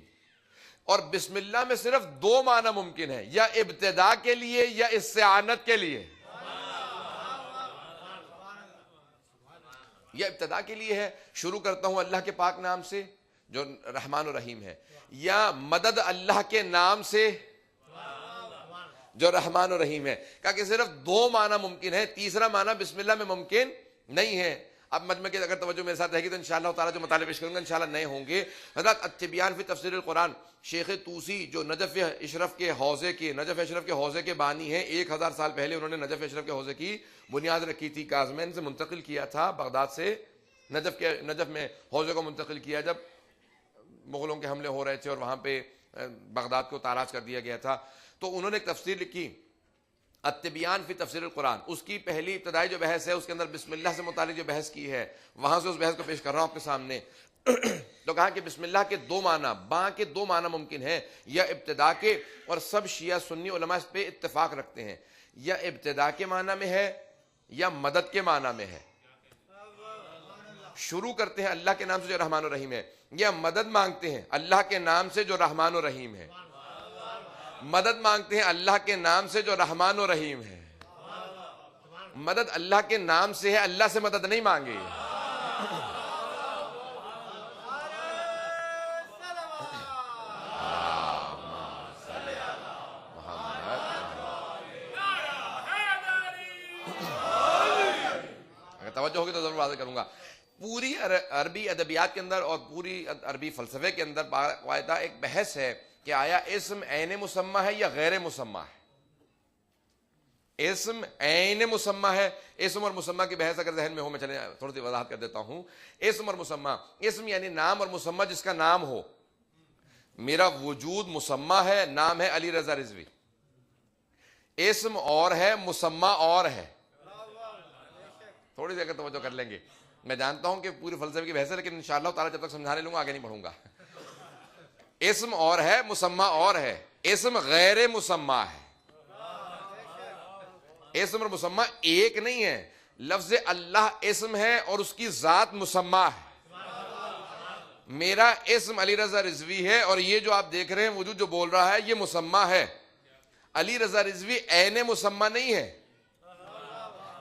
اور بسم اللہ میں صرف 2 معنی ممکن ہے، یا ابتدا کے لیے یا استعانت کے لیے. یا ابتدا کے لیے ہے، شروع کرتا ہوں اللہ کے پاک نام سے جو رحمان و رحیم ہے، یا مدد اللہ کے نام سے جو رحمان و رحیم ہے. کہا کہ صرف 2 معنی ممکن ہے، تیسرا معنی بسم اللہ میں ممکن نہیں ہے. اب مجمع کے اگر توجہ میرے ساتھ رہے گی تو انشاءاللہ تعالیٰ جو مطالعہ پیش کروں گا انشاءاللہ نئے ہوں گے. حضرت التبیان فی تفسیر القرآن، شیخ طوسی جو نجف اشرف کے حوزے کے بانی ہیں، 1000 سال پہلے انہوں نے نجف اشرف کے حوزے کی بنیاد رکھی تھی. کاظمین سے منتقل کیا تھا، بغداد سے نجف میں حوزے کو منتقل کیا جب مغلوں کے حملے ہو رہے تھے اور وہاں پہ بغداد کو تاراج کر دیا گیا تھا. تو انہوں نے ایک تفسیر لکھی التبیان فی تفسیر القرآن. اس کی پہلی ابتدائی جو بحث ہے اس کے اندر بسم اللہ سے متعلق جو بحث کی ہے، وہاں سے اس بحث کو پیش کر رہا ہوں آپ کے سامنے. تو کہا کہ بسم اللہ کے 2 معنی، با کے 2 معنی ممکن ہے، یا ابتدا کے، اور سب شیعہ سنی علماء اس پہ اتفاق رکھتے ہیں، یا ابتدا کے معنی میں ہے یا مدد کے معنی میں ہے. شروع کرتے ہیں اللہ کے نام سے جو رحمان و رحیم ہے، یا مدد مانگتے ہیں اللہ کے نام سے جو رحمان و رحیم ہے. مدد مانگتے ہیں اللہ کے نام سے جو رحمان و رحیم ہے. مدد اللہ کے نام سے ہے، اللہ سے مدد نہیں مانگی. اگر توجہ ہوگی تو ضرور واضح کروں گا. پوری عربی ادبیات کے اندر اور پوری عربی فلسفے کے اندر باقاعدہ ایک بحث ہے کہ آیا اسم عین مسمى ہے یا غیر مسمى ہے. اسم عین مسمى ہے. اسم اور مسمى کی بحث اگر ذہن میں ہو, میں چلے تھوڑی سی وضاحت کر دیتا ہوں. اسم اور مسمى, اسم یعنی نام اور مسمى جس کا نام ہو. میرا وجود مسمى ہے, نام ہے علی رضا رضوی. اسم اور ہے, مسمى اور ہے. تھوڑی سی اگر توجہ کر لیں گے, میں جانتا ہوں کہ پوری فلسفے کی بحث ہے, لیکن انشاءاللہ تعالی جب تک سمجھانے لوں گا آگے نہیں بڑھوں گا. اسم اور ہے, مسمى اور ہے. اسم غیر مسمى ہے. اسم اور مسمى ایک نہیں ہے. لفظ اللہ اسم ہے اور اس کی ذات مسمى ہے. میرا اسم علی رضا رضوی ہے اور یہ جو آپ دیکھ رہے ہیں وجود جو بول رہا ہے یہ مسمى ہے. علی رضا رضوی عین مسمى نہیں ہے.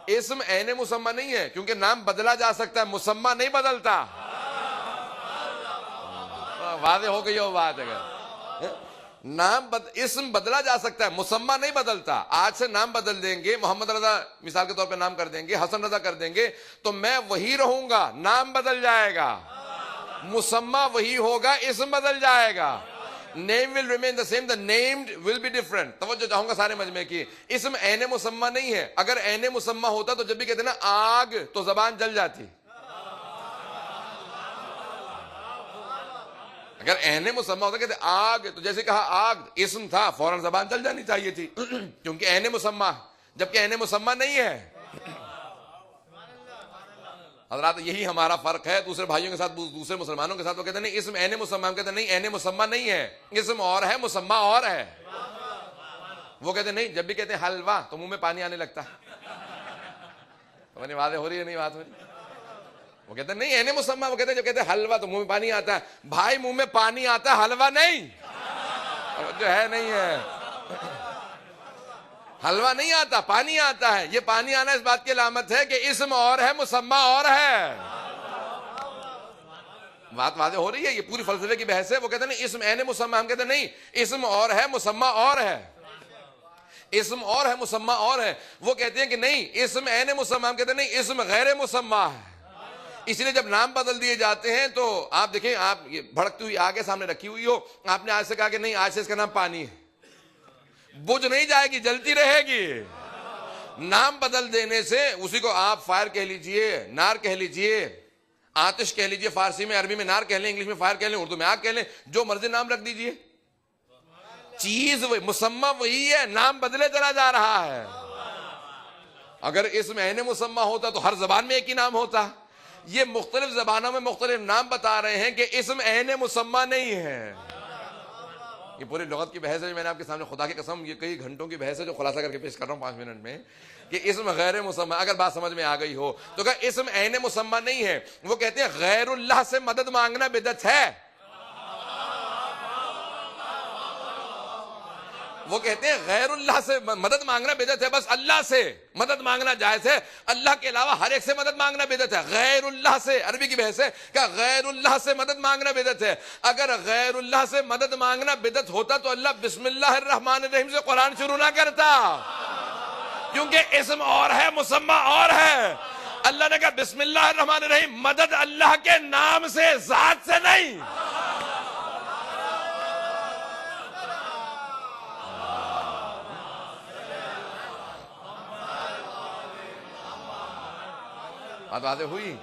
اسم عین مسمى نہیں ہے, کیونکہ نام بدلا جا سکتا ہے, مسمى نہیں بدلتا. واضح ہو گئی ہو بات. اگر اسم بدلا جا سکتا ہے, مسمى نہیں بدلتا. آج سے نام بدل دیں گے, محمد رضا مثال کے طور پہ نام کر دیں گے, حسن رضا کر دیں گے, تو میں وہی رہوں گا, نام بدل جائے گا. مسمى وہی ہوگا, اسم بدل جائے گا. name will remain the same, the named will be different. توجہ چاہوں گا سارے مجمع کی. اسم عین مسمى نہیں ہے. اگر عین مسمى ہوتا تو جب بھی کہتے ہیں نا آگ, تو زبان جل جاتی. اگر عین مسمى ہوتا کہتے آگ, تو جیسے کہا آگ اسم تھا, فوراً زبان چل جانی چاہیے تھی, کیونکہ عین مسمى, جبکہ عین مسمى نہیں ہے. حضرات یہی ہمارا فرق ہے دوسرے بھائیوں کے ساتھ, دوسرے مسلمانوں کے ساتھ. وہ کہتے ہیں نہیں اسم عین مسمى, ہم کہتے ہیں نہیں عین مسمى نہیں ہے, اسم اور ہے, مسمى اور ہے. وہ کہتے ہیں نہیں, جب بھی کہتے ہیں حلوہ تو منہ میں پانی آنے لگتا. واضح ہو رہی ہے نہیں بات ہو رہی؟ وہ کہتے ہیں نہیں عین مسمى, وہ کہتے ہیں جب کہتے ہیں حلوہ تو منہ میں پانی آتا ہے. بھائی منہ میں پانی آتا ہے, حلوہ نہیں. جو ہے نہیں ہے, حلوہ نہیں آتا, پانی آتا ہے. یہ پانی آنا اس بات کی علامت ہے کہ اسم اور ہے, مسمى اور ہے. بات واضح ہو رہی ہے؟ یہ پوری فلسفے کی بحث ہے. وہ کہتے ہیں نہیں اسم عین مسمى, ہم کہتے ہیں نہیں اسم اور ہے, مسمى اور ہے. اسم اور ہے, مسمى اور ہے. وہ کہتے ہیں کہ نہیں اسم عین مسمى, ہم کہتے ہیں نہیں اسم غیر مسمى ہے. اس لیے جب نام بدل دیے جاتے ہیں تو آپ دیکھیں, آپ یہ بھڑکتی ہوئی آگے سامنے رکھی ہوئی ہو, آپ نے آج سے کہا کہ نہیں آج سے اس کا نام پانی ہے, بجھ نہیں جائے گی, جلتی رہے گی. نام بدل دینے سے اسی کو آپ فائر کہہ لیجئے, نار کہہ لیجئے, آتش کہہ لیجئے. فارسی میں, عربی میں نار کہہ لیں, انگلش میں فائر کہہ لیں, اردو میں آگ کہہ لیں, جو مرضی نام رکھ دیجئے. چیز مسمى وہی ہے, نام بدلے چلا جا رہا ہے. اگر اسم عین مسمى ہوتا تو ہر زبان میں ایک ہی نام ہوتا. یہ مختلف زبانوں میں مختلف نام بتا رہے ہیں کہ اسم عین مسمى نہیں ہے. یہ پوری لغت کی بحث ہے, میں نے آپ کے سامنے خدا کی قسم یہ کئی گھنٹوں کی بحث ہے جو خلاصہ کر کے پیش کر رہا ہوں 5 منٹ میں, کہ اسم غیر مسمى. اگر بات سمجھ میں آ گئی ہو تو کہ اسم عین مسمى نہیں ہے. وہ کہتے ہیں غیر اللہ سے مدد مانگنا بدعت ہے. وہ کہتے ہیں غیر اللہ سے مدد مانگنا بدعت ہے, بس اللہ سے مدد مانگنا جائز ہے, اللہ کے علاوہ ہر ایک سے مدد مانگنا بدعت ہے. غیر اللہ سے, عربی کی بحث ہے کہ غیر اللہ سے مدد مانگنا بدعت ہے. اگر غیر اللہ سے مدد مانگنا بدعت ہوتا تو اللہ بسم اللہ الرحمن الرحیم سے قرآن شروع نہ کرتا, کیونکہ اسم اور ہے, مسمى اور ہے. اللہ نے کہا بسم اللہ الرحمن الرحیم, مدد اللہ کے نام سے, ذات سے نہیں. بات واضح ہوئی؟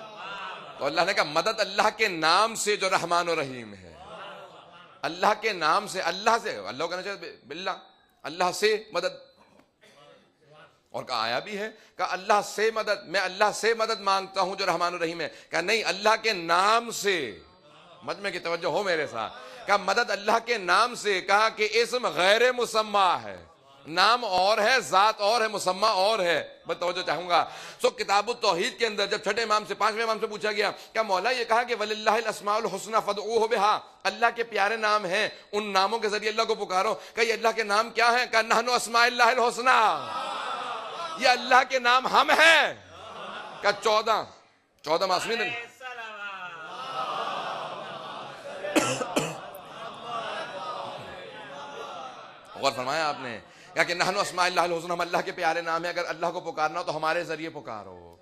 تو اللہ نے کہا مدد اللہ کے نام سے جو رحمان و رحیم ہے, اللہ کے نام سے, اللہ سے, اللہ کہنا چاہیے باللہ, اللہ سے مدد. اور کہا آیا بھی ہے کہ اللہ سے مدد, میں اللہ سے مدد مانگتا ہوں جو رحمان و رحیم ہے. کہا نہیں, اللہ کے نام سے. مجمع کی توجہ ہو میرے ساتھ. کہا مدد اللہ کے نام سے. کہا کہ اسم غیر مسمى ہے, نام اور ہے, ذات اور ہے, مسمى اور ہے. میں توجہ چاہوں گا. کتاب التوحید کے اندر جب چھٹے امام سے, 5ویں امام سے پوچھا گیا کہ مولا یہ کہا کہ وَلِلَّهِ الْأَسْمَاءُ الْحُسْنَى فَادْعُوهُ بِهَا, اللہ کے پیارے نام ہیں, ان ناموں کے ذریعے اللہ کو پکارو. کہ یہ اللہ کے نام کیا ہیں؟ کہ نحن اسماء اللہ الحسنى, یہ اللہ کے نام ہم ہیں. کہ 14 معصومین. غور فرمایا آپ نے کہ نحن اسماء اللہ الحسنى, ہم اللہ کے پیارے نام ہیں. اگر اللہ کو پکارنا ہو تو ہمارے ذریعے پکارو.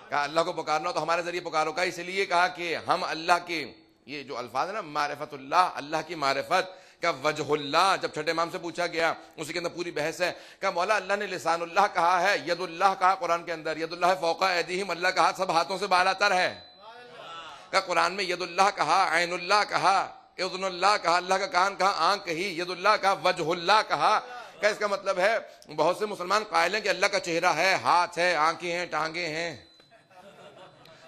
کہا اللہ کو پکارنا ہو تو ہمارے ذریعے پکارو. کا اس لیے کہا کہ ہم اللہ کے, یہ جو الفاظ ہے نا معرفت اللہ, اللہ کی معرفت, کہ وجہ اللہ، جب چھٹے امام سے پوچھا گیا اسی کے اندر پوری بحث ہے کہ مولا اللہ نے لسان اللہ کہا ہے، ید اللہ کہا قرآن کے اندر، ید اللہ فوق ایدیہم، اللہ کا ہاتھ سب ہاتھوں سے بالا تر ہے، کہ قرآن میں ید اللہ کہا، عین اللہ کہا، اذن اللہ کہا، اللہ کا کان کہا، آنکھ کہی، ید اللہ کہا، وجہ اللہ کہا، کہ اس کا مطلب ہے بہت سے مسلمان قائل ہیں کہ اللہ کا چہرہ ہے، ہاتھ ہے، آنکھیں ہیں، ٹانگیں ہیں،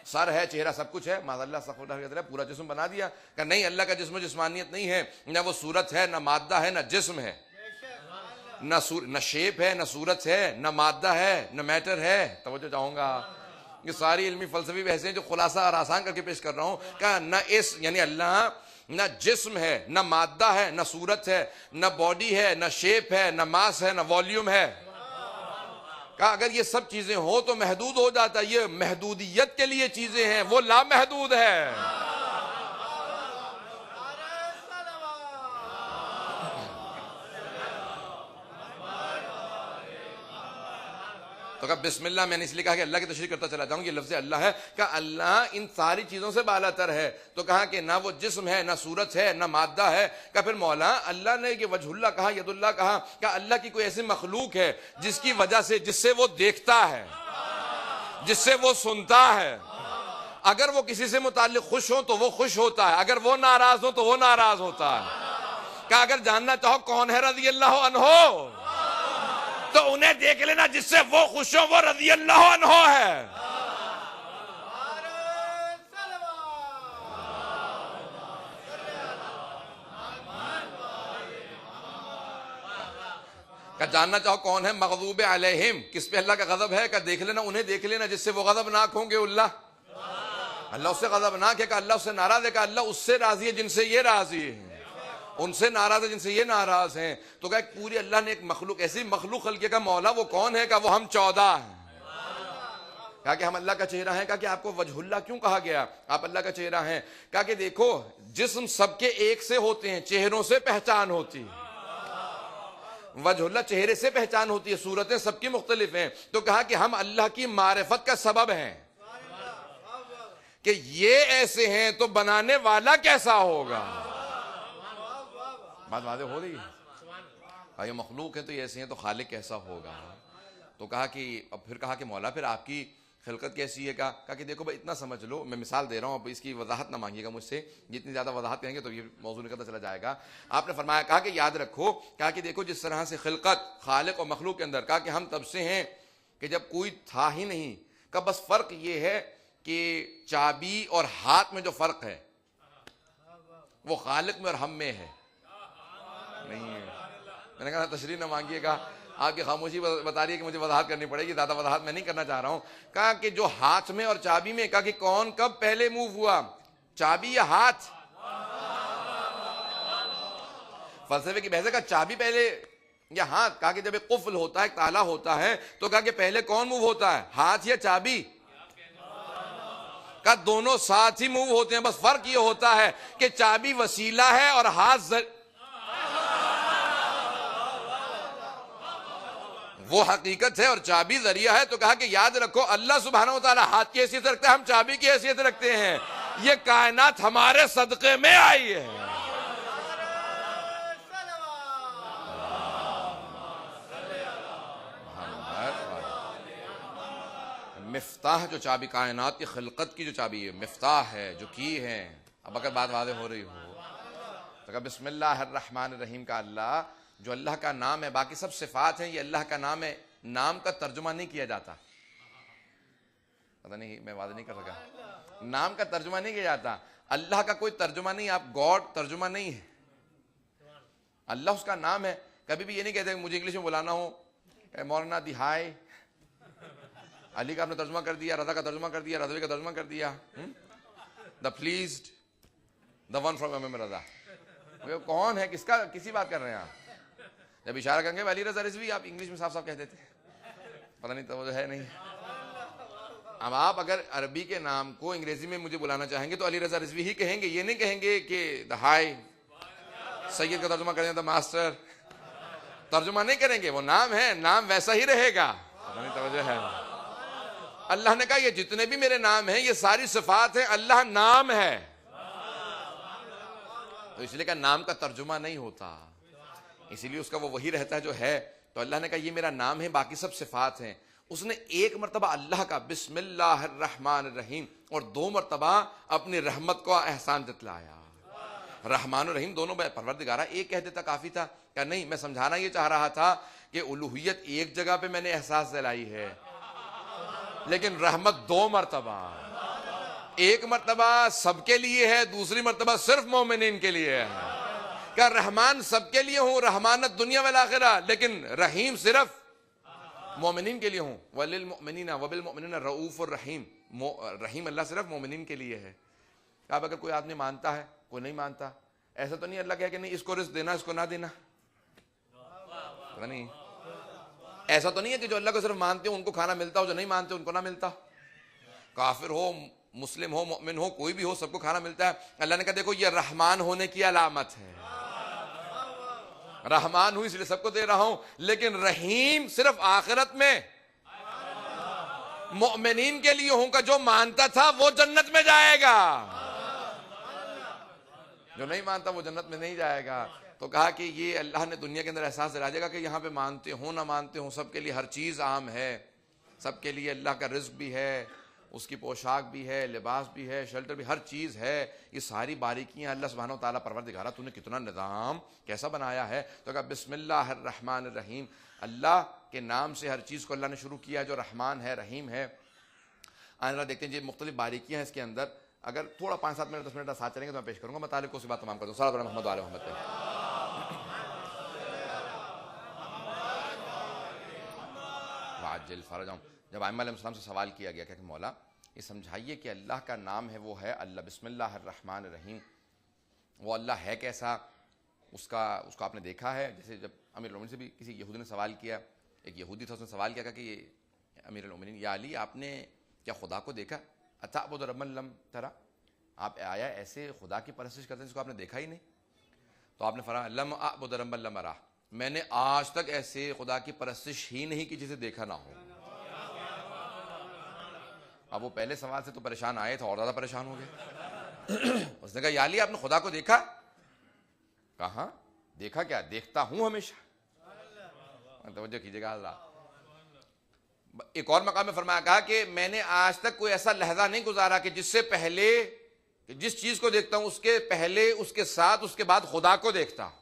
سر ہے، چہرہ سب کچھ ہے، معاذ اللہ استغفر اللہ، پورا جسم بنا دیا کہ نہیں، اللہ کا جسم و جسمانیت نہیں ہے، نہ وہ صورت ہے، نہ مادہ ہے، نہ جسم ہے، نہ شیپ ہے، نہ صورت ہے، نہ مادہ ہے، نہ میٹر ہے۔ توجہ چاہوں گا، یہ ساری علمی فلسفی بحثیں ہیں جو خلاصہ اور آسان کر کے پیش کر رہا ہوں کہ نہ اس یعنی اللہ نہ جسم ہے، نہ مادہ ہے، نہ صورت ہے، نہ باڈی ہے، نہ شیپ ہے، نہ ماس ہے، نہ والیوم ہے۔ کہا اگر یہ سب چیزیں ہو تو محدود ہو جاتا، یہ محدودیت کے لیے چیزیں ہیں، وہ لامحدود ہے۔ تو کہا بسم اللہ، میں نے اس لیے کہا کہ اللہ کی تشریح کرتا چلا جاؤں، یہ لفظ اللہ ہے کہ اللہ ان ساری چیزوں سے بالا تر ہے، تو کہا کہ نہ وہ جسم ہے، نہ صورت ہے، نہ مادہ ہے، کہ پھر مولا اللہ نے کہ وجہ اللہ کہا، ید اللہ کہا، کہ اللہ کی کوئی ایسی مخلوق ہے جس کی وجہ سے، جس سے وہ دیکھتا ہے، جس سے وہ سنتا ہے، اگر وہ کسی سے متعلق خوش ہو تو وہ خوش ہوتا ہے، اگر وہ ناراض ہو تو وہ ناراض ہوتا ہے، کہ اگر جاننا چاہو کون ہے رضی اللہ عنہ تو انہیں دیکھ لینا، جس سے وہ خوش ہو وہ رضی اللہ عنہ ہے۔ کہ جاننا چاہو کون ہے مغضوب علیہم، کس پہ اللہ کا غضب ہے، کہ دیکھ لینا، انہیں دیکھ لینا جس سے وہ غضبناک ہوں گے۔ اللہ اس سے غضبناک ہے، کہ اللہ اس سے ناراض ہے، کہ اللہ اس سے راضی ہے جن سے یہ راضی ہے، ان سے ناراض ہے جن سے یہ ناراض ہیں۔ تو کہ پوری اللہ نے ایک مخلوق، ایسی مخلوق خلق کا مولا وہ کون ہے، کہ وہ ہم 14 ہیں۔ کہا کہ ہم اللہ کا چہرہ ہیں، کہا کہ آپ کو وجہ اللہ کیوں کہا گیا، آپ اللہ کا چہرہ ہیں؟ کہا کہ دیکھو جسم سب کے ایک سے ہوتے ہیں، چہروں سے پہچان ہوتی ہے، وجہ اللہ چہرے سے پہچان ہوتی ہے، صورتیں سب کی مختلف ہیں، تو کہا کہ ہم اللہ کی معرفت کا سبب ہیں، کہ یہ ایسے ہیں تو بنانے والا کیسا ہوگا۔ بات واضح ہو رہی ہے، یہ مخلوق ہے تو یہ ایسے ہیں تو خالق کیسا ہوگا۔ تو کہا کہ اب پھر کہا کہ مولا پھر آپ کی خلقت کیسی ہے؟ کہا کہ دیکھو بھائی اتنا سمجھ لو، میں مثال دے رہا ہوں، اب اس کی وضاحت نہ مانگیے گا مجھ سے، جتنی زیادہ وضاحت کہیں گے تو یہ موضوع نکلتا چلا جائے گا۔ آپ نے فرمایا، کہا کہ یاد رکھو، کہا کہ دیکھو جس طرح سے خلقت خالق اور مخلوق کے اندر، کہا کہ ہم تب سے ہیں کہ جب کوئی تھا ہی نہیں، کہ بس فرق یہ ہے کہ چابی اور ہاتھ میں جو فرق ہے وہ خالق میں اور ہم میں ہے نہیں ہے۔ میں نے کہا تشریح نہ مانگیے گا، آپ کی خاموشی بتا رہی ہے کہ مجھے وضاحت کرنی پڑے گی، زیادہ وضاحت میں نہیں کرنا چاہ رہا ہوں۔ کہا کہ جو ہاتھ میں اور چابی میں، کہا کہ کون کب پہلے موو ہوا، چابی یا ہاتھ؟ فلسفے کی بحث ہے کہ چابی پہلے یا ہاتھ؟ کہا کہ جب ایک قفل ہوتا ہے، ایک تالا ہوتا ہے، تو کہا کہ پہلے کون موو ہوتا ہے، ہاتھ یا چابی؟ کہا دونوں ساتھ ہی موو ہوتے ہیں، بس فرق یہ ہوتا ہے کہ چابی وسیلہ ہے اور ہاتھ وہ حقیقت ہے اور چابی ذریعہ ہے۔ تو کہا کہ یاد رکھو اللہ سبحانہ وتعالی ہاتھ کی حیثیت رکھتے ہیں، ہم چابی کی حیثیت رکھتے ہیں، یہ کائنات ہمارے صدقے میں آئی ہے۔ مفتاح جو چابی، کائنات کی خلقت کی جو چابی ہے، مفتاح ہے، جو کی ہے۔ اب اگر بات واضح ہو رہی ہو تو کہ بسم اللہ الرحمن الرحیم کا اللہ جو اللہ کا نام ہے، باقی سب صفات ہیں، یہ اللہ کا نام ہے، نام کا ترجمہ نہیں کیا جاتا، پتہ نہیں میں واضح نہیں کر سکا، نام کا ترجمہ نہیں کیا جاتا، اللہ کا کوئی ترجمہ نہیں، آپ گاڈ ترجمہ نہیں ہے، اللہ اس کا نام ہے۔ کبھی بھی یہ نہیں کہتے مجھے انگلش میں بلانا ہو، مولانا دی ہائی، علی کا آپ نے ترجمہ کر دیا، رضا کا ترجمہ کر دیا، رضوی کا ترجمہ کر دیا، the pleased, the one from M Raza, کون ہے، کس کا، کسی بات کر رہے ہیں آپ؟ جب اشارہ کریں گے علی رضا رضوی، آپ انگلش میں صاف صاف کہہ دیتے، پتہ نہیں تو ہے نہیں۔ اب آپ اگر عربی کے نام کو انگریزی میں مجھے بلانا چاہیں گے تو علی رضا رضوی ہی کہیں گے، یہ نہیں کہیں گے کہ دا ہائی، سید کا ترجمہ کریں دا ماسٹر، ترجمہ نہیں کریں گے، وہ نام ہے، نام ویسا ہی رہے گا، پتہ نہیں توجہ ہے۔ اللہ نے کہا یہ جتنے بھی میرے نام ہیں یہ ساری صفات ہیں، اللہ نام ہے۔ تو اس لیے کہ نام کا ترجمہ نہیں ہوتا، اسی لیے اس کا وہ وہی رہتا ہے جو ہے. تو اللہ نے کہا یہ میرا نام ہے، باقی سب صفات ہیں. اس نے ایک مرتبہ اللہ کا بسم اللہ الرحمن الرحیم اور 2 مرتبہ اپنی رحمت کو احسان جتلایا. رحمان الرحیم دونوں پروردگارہ ایک کہہ دیتا کافی تھا. کہ نہیں، میں سمجھانا یہ چاہ رہا تھا کہ الوہیت ایک جگہ پہ میں نے احساس دلائی ہے، لیکن رحمت 2 مرتبہ، ایک مرتبہ سب کے لیے ہے، دوسری مرتبہ صرف مومنین کے لیے ہے. کہ رحمان سب کے لیے ہوں، رحمانت دنیا والآخرہ، لیکن رحیم صرف مومنین کے لیے ہوں. وَلِلْمُؤْمِنِينَ وَبِالْمُؤْمِنِينَ رؤوف الرحیم. رحیم اللہ صرف مومنین کے لیے ہے. اب اگر کوئی آدمی مانتا ہے کوئی نہیں مانتا، ایسا تو نہیں اللہ کہے کہ نہیں اس کو رزق دینا اس کو نہ دینا، نہیں ایسا تو نہیں ہے کہ جو اللہ کو صرف مانتے ہو ان کو کھانا ملتا ہو، جو نہیں مانتے ان کو نہ ملتا. کافر ہو مسلم ہو مؤمن ہو کوئی بھی ہو سب کو کھانا ملتا ہے. اللہ نے کہا دیکھو یہ رحمان ہونے کی علامت ہے، رحمان ہوں اس لیے سب کو دے رہا ہوں، لیکن رحیم صرف آخرت میں مؤمنین کے لیے ہوں. کا جو مانتا تھا وہ جنت میں جائے گا، جو نہیں مانتا وہ جنت میں نہیں جائے گا. تو کہا کہ یہ اللہ نے دنیا کے اندر احساس دلا دے گا کہ یہاں پہ مانتے ہوں نہ مانتے ہوں سب کے لیے ہر چیز عام ہے، سب کے لیے اللہ کا رزق بھی ہے، اس کی پوشاک بھی ہے، لباس بھی ہے، شیلٹر بھی، ہر چیز ہے. یہ ساری باریکیاں اللہ سبحانہ وتعالیٰ پروردگارہ تو نے کتنا نظام کیسا بنایا ہے. تو کہا بسم اللہ الرحمن الرحیم. اللہ کے نام سے ہر چیز کو اللہ نے شروع کیا جو رحمان ہے رحیم ہے. آنے والا دیکھتے ہیں جی مختلف باریکیاں ہیں اس کے اندر. اگر تھوڑا 5-7 منٹ 10 منٹ ساتھ چلیں گے تو میں پیش کروں گا. مطالب کو اسی بات تمام کر دوں. صلی اللہ علیہ محمد علیہ محمد پہ وعجل فرجہم. جب ائمہ علیہ السلام سے سوال کیا گیا کہ مولا یہ سمجھائیے کہ اللہ کا نام ہے وہ ہے اللہ، بسم اللہ الرحمن الرحیم، وہ اللہ ہے کیسا؟ اس کو آپ نے دیکھا ہے؟ جیسے جب امیر المومنین سے بھی کسی یہودی نے سوال کیا، ایک یہودی تھا اس نے سوال کیا کہ یہ امیر المومنین یا علی آپ نے کیا خدا کو دیکھا؟ اتعبد ربا لم ترى، آپ آیا ایسے خدا کی پرستش کرتے ہیں جس کو آپ نے دیکھا ہی نہیں؟ تو آپ نے فرمایا لم اعبد ربا لم ارى، میں نے آج تک ایسے خدا کی پرستش ہی نہیں کی جسے دیکھا نہ ہو. اب وہ پہلے سوال سے تو پریشان آئے تھے اور زیادہ پریشان ہو گئے. اس نے کہا یا علی آپ نے خدا کو دیکھا؟ کہاں دیکھا، کیا دیکھتا ہوں ہمیشہ. توجہ کیجیے گا. اللہ ایک اور مقام میں فرمایا کہا کہ میں نے آج تک کوئی ایسا لحظہ نہیں گزارا کہ جس سے پہلے جس چیز کو دیکھتا ہوں اس کے پہلے اس کے ساتھ اس کے بعد خدا کو دیکھتا ہوں.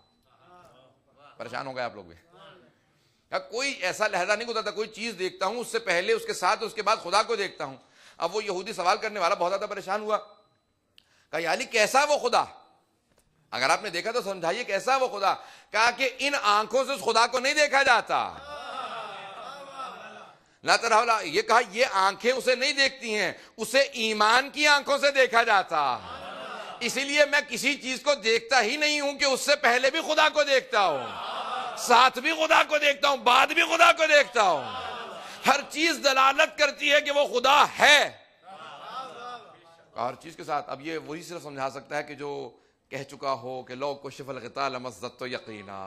پریشان ہو گئے آپ لوگ بھی. کوئی ایسا لحظہ نہیں گزرتا کوئی چیز دیکھتا ہوں اس سے پہلے اس کے ساتھ اس کے بعد خدا کو دیکھتا ہوں. اب وہ یہودی سوال کرنے والا بہت زیادہ پریشان ہوا. کہا یا علی کیسا وہ خدا؟ اگر آپ نے دیکھا تو سمجھائیے کیسا وہ خدا؟ کہا کہ ان آنکھوں سے اس خدا کو نہیں دیکھا جاتا. لا ترى، یہ کہا یہ آنکھیں اسے نہیں دیکھتی ہیں، اسے ایمان کی آنکھوں سے دیکھا جاتا. اسی لیے میں کسی چیز کو دیکھتا ہی نہیں ہوں کہ اس سے پہلے بھی خدا کو دیکھتا ہوں، ساتھ بھی خدا کو دیکھتا ہوں، بعد بھی خدا کو دیکھتا ہوں. ہر چیز دلالت کرتی ہے کہ وہ خدا ہے ہر چیز کے ساتھ. اب یہ وہی صرف سمجھا سکتا ہے کہ جو کہہ چکا ہو کہ لو کشف الغطاء لمزدت یقینا.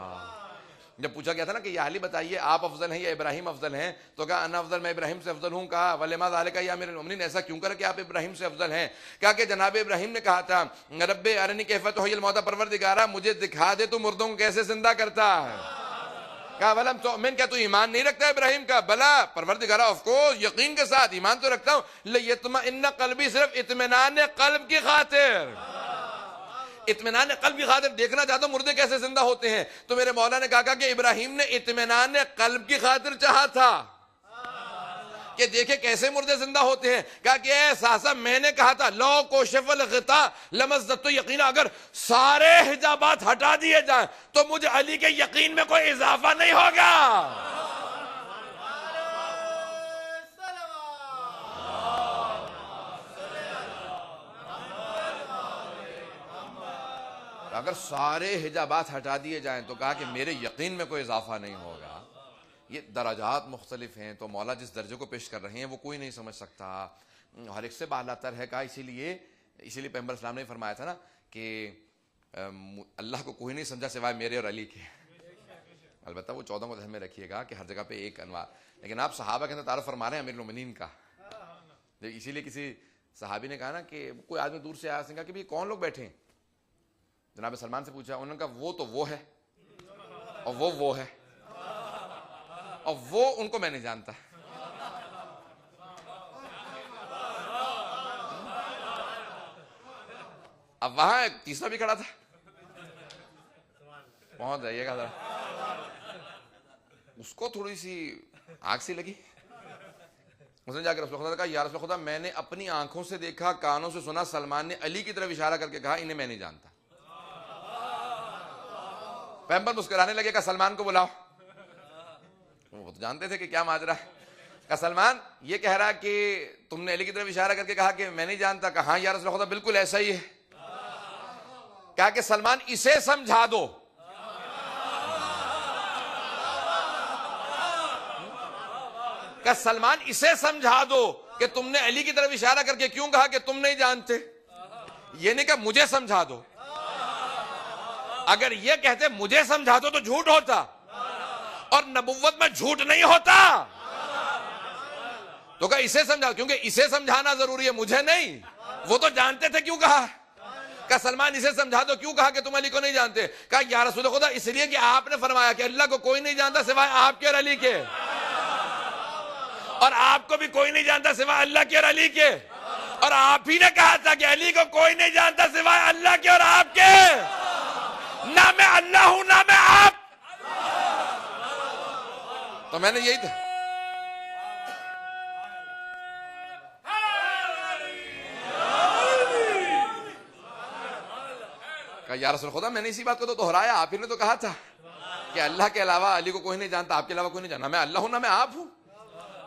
جب پوچھا گیا تھا نا کہ یا علی بتائیے آپ افضل ہیں یا ابراہیم افضل ہیں، تو کہا انا افضل، میں ابراہیم سے افضل ہوں. کہا ولما ذالک یا امیر المومنین، ایسا کیوں کر کہ آپ ابراہیم سے افضل ہیں؟ کہا کہ جناب ابراہیم نے کہا تھا رب ارنی کیف تحیی الموتى، پروردگارا مجھے دکھا دے تو مردوں کو کیسے زندہ کرتا ہے. کہا ولم تؤمن، کیا تو ایمان نہیں رکھتا ابراہیم کا؟ بلا پروردگارا آف کورس یقین کے ساتھ ایمان تو رکھتا ہوں. لیطمئن قلبی، صرف اطمینان قلب کی خاطر، اطمینان قلب کی خاطر دیکھنا چاہتا ہوں مردے کیسے زندہ ہوتے ہیں. تو میرے مولا نے کہا کہ ابراہیم نے اطمینان قلب کی خاطر چاہا تھا کہ دیکھے کیسے مردے زندہ ہوتے ہیں. کہا کہ اے ساسا میں نے کہا تھا لو کشف الغطاء لمزدت یقینا، اگر سارے حجابات ہٹا دیے جائیں تو مجھ علی کے یقین میں کوئی اضافہ نہیں ہوگا. اگر سارے حجابات ہٹا دیے جائیں تو کہا کہ میرے یقین میں کوئی اضافہ نہیں ہوگا. یہ درجات مختلف ہیں تو مولا جس درجے کو پیش کر رہے ہیں وہ کوئی نہیں سمجھ سکتا، ہر ایک سے بالا تر ہے. کہا اسی لیے پیغمبر اسلام نے فرمایا تھا نا کہ اللہ کو کوئی نہیں سمجھا سوائے میرے اور علی کے. البتہ وہ 14 کو ذہن میں رکھیے گا کہ ہر جگہ پہ ایک انوار، لیکن آپ صحابہ کے اندر تعارف فرما رہے ہیں امیر المومنین کا. اسی لیے کسی صحابی نے کہا نا کہ کوئی آدمی دور سے آیا، کہا کہ بھئی کون لوگ بیٹھے ہیں؟ جناب سلمان سے پوچھا، انہوں نے کہا وہ تو وہ ہے اور وہ ہے اور وہ ان کو میں نہیں جانتا. اب وہاں ایک تیسرا بھی کھڑا تھا. پہنچ جائیے گا ذرا. اس کو تھوڑی سی آگ سی لگی. اس نے جا کے رسول خدا نے کہا یا رسول خدا میں نے اپنی آنکھوں سے دیکھا، کانوں سے سنا، سلمان نے علی کی طرف اشارہ کر کے کہا انہیں میں نہیں جانتا. پیغمبر مسکرانے لگے، کہا سلمان کو بلاؤ. وہ تو جانتے تھے کہ کیا ماجرا ہے. کہا سلمان یہ کہہ رہا کہ تم نے علی کی طرف اشارہ کر کے کہا کہ میں نہیں جانتا. کہا ہاں یا رسول خدا بالکل ایسا ہی ہے. کہا کہ سلمان اسے سمجھا دو. کہ سلمان اسے سمجھا دو کہ تم نے علی کی طرف اشارہ کر کے کیوں کہا کہ تم نہیں جانتے. یہ نہیں کہ مجھے سمجھا دو. اگر یہ کہتے مجھے سمجھا دو تو جھوٹ ہوتا، اور نبوت میں جھوٹ نہیں ہوتا. تو کہا اسے سمجھا، کیونکہ اسے سمجھانا ضروری ہے، مجھے نہیں. وہ تو جانتے تھے کیوں کہا. کہ سلمان اسے سمجھا دو کیوں کہا کہ تم علی کو نہیں جانتے. کہا یا رسول خدا اس لیے کہ آپ نے فرمایا کہ اللہ کو کوئی نہیں جانتا سوائے آپ کے اور علی کے، اور آپ کو بھی کوئی نہیں جانتا سوائے اللہ کے اور علی کے، اور آپ ہی نے کہا تھا کہ علی کو کوئی نہیں جانتا سوائے اللہ کے اور آپ کے. نہ میں اللہ ہوں نہ میں آپ. تو میں نے یہی تھا. کہا یا رسول خدا میں نے اسی بات کو تو دہرایا، آپ ہی نے تو کہا تھا کہ اللہ کے علاوہ علی کو کوئی نہیں جانتا، آپ کے علاوہ کوئی نہیں جانتا. میں اللہ ہوں نہ میں آپ ہوں.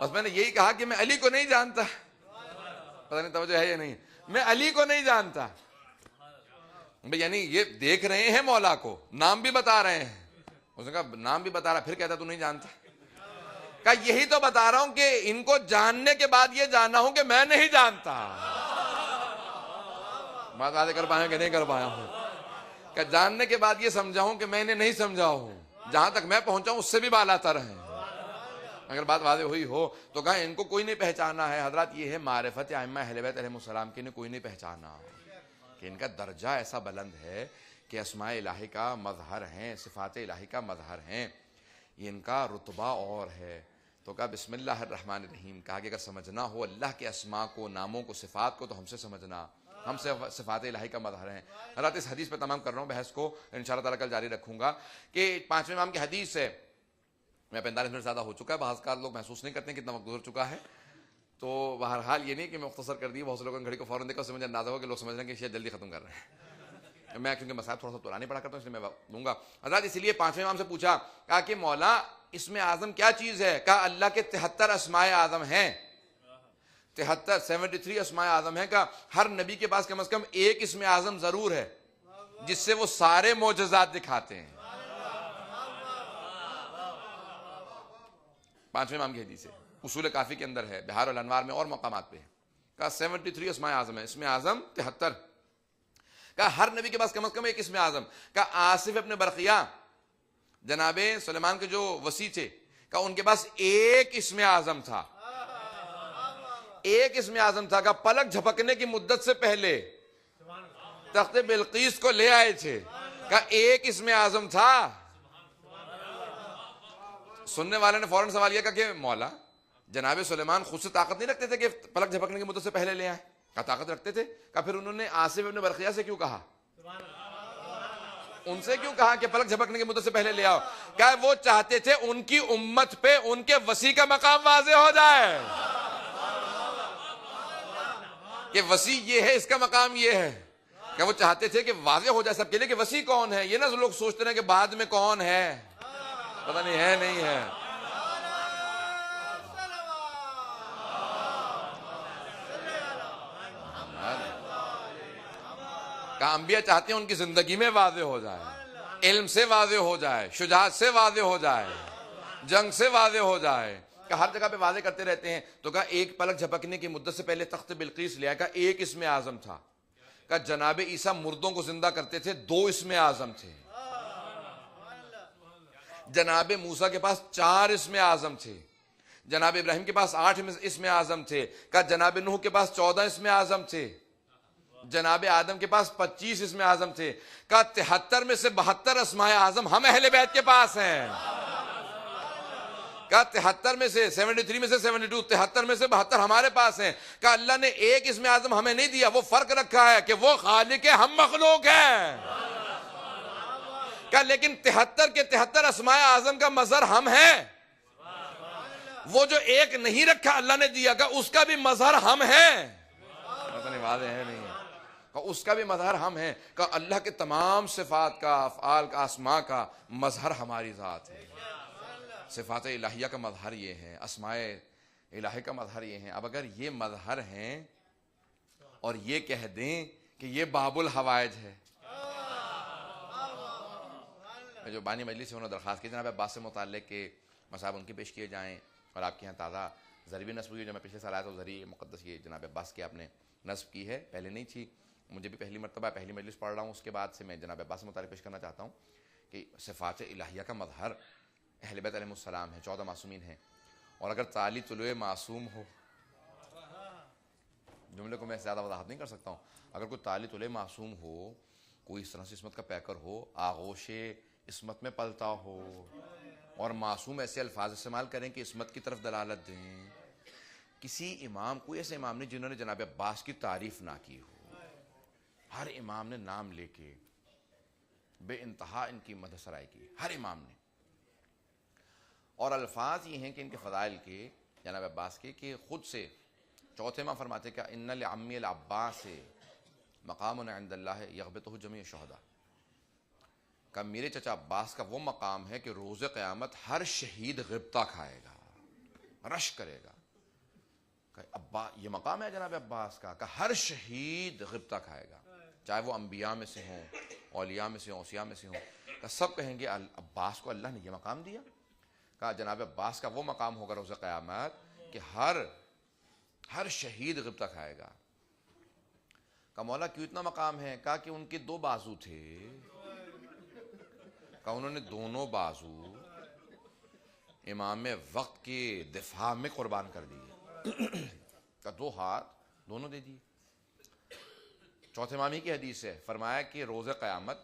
بس میں نے یہی کہا کہ میں علی کو نہیں جانتا. پتہ نہیں توجہ ہے یا نہیں. میں علی کو نہیں جانتا. یعنی یہ دیکھ رہے ہیں مولا کو، نام بھی بتا رہے ہیں. اس نے کہا نام بھی بتا رہا پھر کہتا تو نہیں جانتا. کہا یہی تو بتا رہا ہوں کہ ان کو جاننے کے بعد یہ جاننا ہوں کہ میں نہیں جانتا. بات باتیں کر پایا کہ نہیں کر پایا ہوں. کہ جاننے کے بعد یہ سمجھا ہوں کہ میں نے نہیں سمجھا ہوں. جہاں تک میں پہنچا ہوں اس سے بھی بالا تر ہیں. اگر بات واضح ہوئی ہو تو کہا ان کو کوئی نہیں پہچانا ہے. حضرات یہ ہے معرفت ائمہ اہل بیت علیہم السلام کی، کوئی نہیں پہچانا کہ ان کا درجہ ایسا بلند ہے کہ اسماء الہی کا مظہر ہیں، صفات الہی کا مظہر ہیں. یہ ان کا رتبہ اور ہے. تو کہا بسم اللہ الرحمن الرحیم. کہا کہ اگر سمجھنا ہو اللہ کے اسماء کو، ناموں کو، صفات کو تو ہم سے سمجھنا. ہم سے صفات الہی کا مظہر ہیں. حضرات اس حدیث پہ تمام کر رہا ہوں بحث کو، انشاءاللہ تعالیٰ کل جاری رکھوں گا. کہ پانچویں امام کی حدیث ہے. میں 45 منٹ زیادہ ہو چکا ہے. بعض کا لوگ محسوس نہیں کرتے ہیں کتنا وقت گزر چکا ہے. تو بہرحال یہ نہیں کہ میں مختصر کر دی. بہت سے لوگوں نے گھڑی کو فوراً دیکھا، اس سے مجھے اندازہ ہو کہ لوگ سمجھ رہے ہیں کہ شاید جلدی ختم کر رہے ہیں. میں کیونکہ مسائل تھوڑا سا پرانے پڑھا کرتا ہوں اس لیے میں دوں گا. حضرات اس لیے پانچویں امام سے پوچھا، کہا کہ مولا اسم اعظم کیا چیز ہے. کہا اللہ کے 73 اسماء اعظم ہیں. 73 اسماء اعظم ہیں. کہا ہر نبی کے پاس کم از کم ایک اسم اعظم ضرور ہے جس سے وہ سارے معجزات دکھاتے ہیں. پانچویں امام کی حدیث ہے، اصول کافی کے اندر ہے، بہار الانوار میں اور مقامات پہ ہے. کہا 73 اسماء اعظم ہے. اسم اعظم 73. کہا ہر نبی کے پاس کم از کم ایک اسم اعظم. کہا آصف ابن برقیہ جناب سلیمان کے جو وصی تھے، کہا ان کے پاس ایک اسم اعظم تھا. ایک اسم اعظم تھا. کہا پلک جھپکنے کی مدت سے پہلے تخت بلقیس کو لے آئے تھے. کہا ایک اسم اعظم تھا. سننے والے نے فوراً سوال کیا کہ مولا جناب سلیمان خود سے طاقت نہیں رکھتے تھے کہ پلک جھپکنے کی مدت سے پہلے لے آئے. کہا طاقت رکھتے تھے. کہا پھر انہوں نے آصف ابن برقیہ سے کیوں کہا، ان سے کیوں کہا کہ پلک جھپکنے کی مدت سے پہلے لے آؤ. کہا وہ چاہتے تھے ان کی امت پہ ان کے وصی کا مقام واضح ہو جائے کہ وصی یہ ہے، اس کا مقام یہ ہے. کہ وہ چاہتے تھے کہ واضح ہو جائے سب کے لیے کہ وصی کون ہے. یہ نہ لوگ سوچتے ہیں کہ بعد میں کون ہے، پتہ نہیں ہے نہیں ہے. کہ انبیاء چاہتے ہیں ان کی زندگی میں واضح ہو جائے، علم سے واضح ہو جائے، شجاعت سے واضح ہو جائے، جنگ سے واضح ہو جائے. کہ ہر جگہ پہ واضح کرتے رہتے ہیں. تو کہا ایک پلک جھپکنے کی مدت سے پہلے تخت بلقیس لیا. کہا ایک اسم اعظم تھا. کہا جناب عیسیٰ مردوں کو زندہ کرتے تھے، 2 اسم اعظم تھے. جناب موسیٰ کے پاس 4 اسم اعظم تھے. جناب ابراہیم کے پاس 8 اسم اعظم تھے. کہا جناب نوح کے پاس 14 اسم اعظم تھے. جناب آدم کے پاس 25 اسم اعظم تھے، کہا 73 میں سے 72 اسماء اعظم ہم اہل بیت کے پاس ہیں، کہا 73 میں سے 73 میں سے 72، 73 میں سے 72 ہمارے پاس ہیں، کہا اللہ نے ایک اسم اعظم ہمیں نہیں دیا، وہ فرق رکھا ہے کہ وہ خالق ہے، ہم مخلوق ہیں، کہا لیکن 73 کے 73 اسماء اعظم کا مظہر ہم ہیں، وہ جو ایک نہیں رکھا اللہ نے دیا، کہا اس کا بھی مظہر ہم ہیں، اس کا بھی مظہر ہم ہیں، کہ اللہ کے تمام صفات کا، افعال کا، اسماء کا مظہر ہماری ذات ہے، صفات الہیہ کا مظہر یہ ہے، اسماء الہیہ کا مظہر یہ ہیں۔ اب اگر یہ مظہر ہیں اور یہ کہہ دیں کہ یہ باب الحوائج ہے، جو بانی مجلس سے انہوں نے درخواست کی جناب عباس سے متعلق کہ مصائب ان کی پیش کیے جائیں، اور آپ کے یہاں تازہ ضریبی نصب ہوئی ہے، جو میں پچھلے سال آیا تھا، ضریع مقدس یہ جناب عباس کی آپ نے نصب کی ہے، پہلے نہیں تھی، مجھے بھی پہلی مرتبہ پہلی مجلس پڑھ رہا ہوں، اس کے بعد سے میں جناب عباس سے متعلق پیش کرنا چاہتا ہوں کہ صفات الہیہ کا مظہر اہل بیت علیہ السلام ہے، 14 معصومین ہیں، اور اگر تعالی طلوع معصوم ہو، جملے کو میں زیادہ وضاحت نہیں کر سکتا ہوں، اگر کوئی تعالی طلوع معصوم ہو، کوئی اس طرح سے عصمت کا پیکر ہو، آغوش عصمت میں پلتا ہو، اور معصوم ایسے الفاظ استعمال کریں کہ عصمت کی طرف دلالت دیں، کسی امام، کوئی ایسے امام نہیں جنہوں نے جناب عباس کی تعریف نہ کی ہو، ہر امام نے نام لے کے بے انتہا ان کی مدح سرائی کی، ہر امام نے، اور الفاظ یہ ہیں کہ ان کے فضائل کے جناب عباس کے کہ خود سے چوتھے امام فرماتے کہ ان لعمی العباس مقام عند اللہ یغبطہ جمیع الشہداء، کہ میرے چچا عباس کا وہ مقام ہے کہ روز قیامت ہر شہید غبطہ کھائے گا، رش کرے گا، کہ ابا یہ مقام ہے جناب عباس کا، کہ ہر شہید غبطہ کھائے گا، چاہے وہ انبیاء میں سے ہوں، اولیاء میں سے ہوں، اوصیاء میں سے ہوں، کہ سب کہیں گے عباس کو اللہ نے یہ مقام دیا، کہا جناب عباس کا وہ مقام ہوگا روز قیامت کہ ہر شہید غبطہ کھائے گا، کہ مولا کیوں اتنا مقام ہے، کہا کہ ان کے 2 بازو تھے، کہ انہوں نے دونوں بازو امام وقت کے دفاع میں قربان کر دیے، کہ 2 ہاتھ دونوں دے دیے۔ چوتھے امام ہی کی حدیث ہے، فرمایا کہ روز قیامت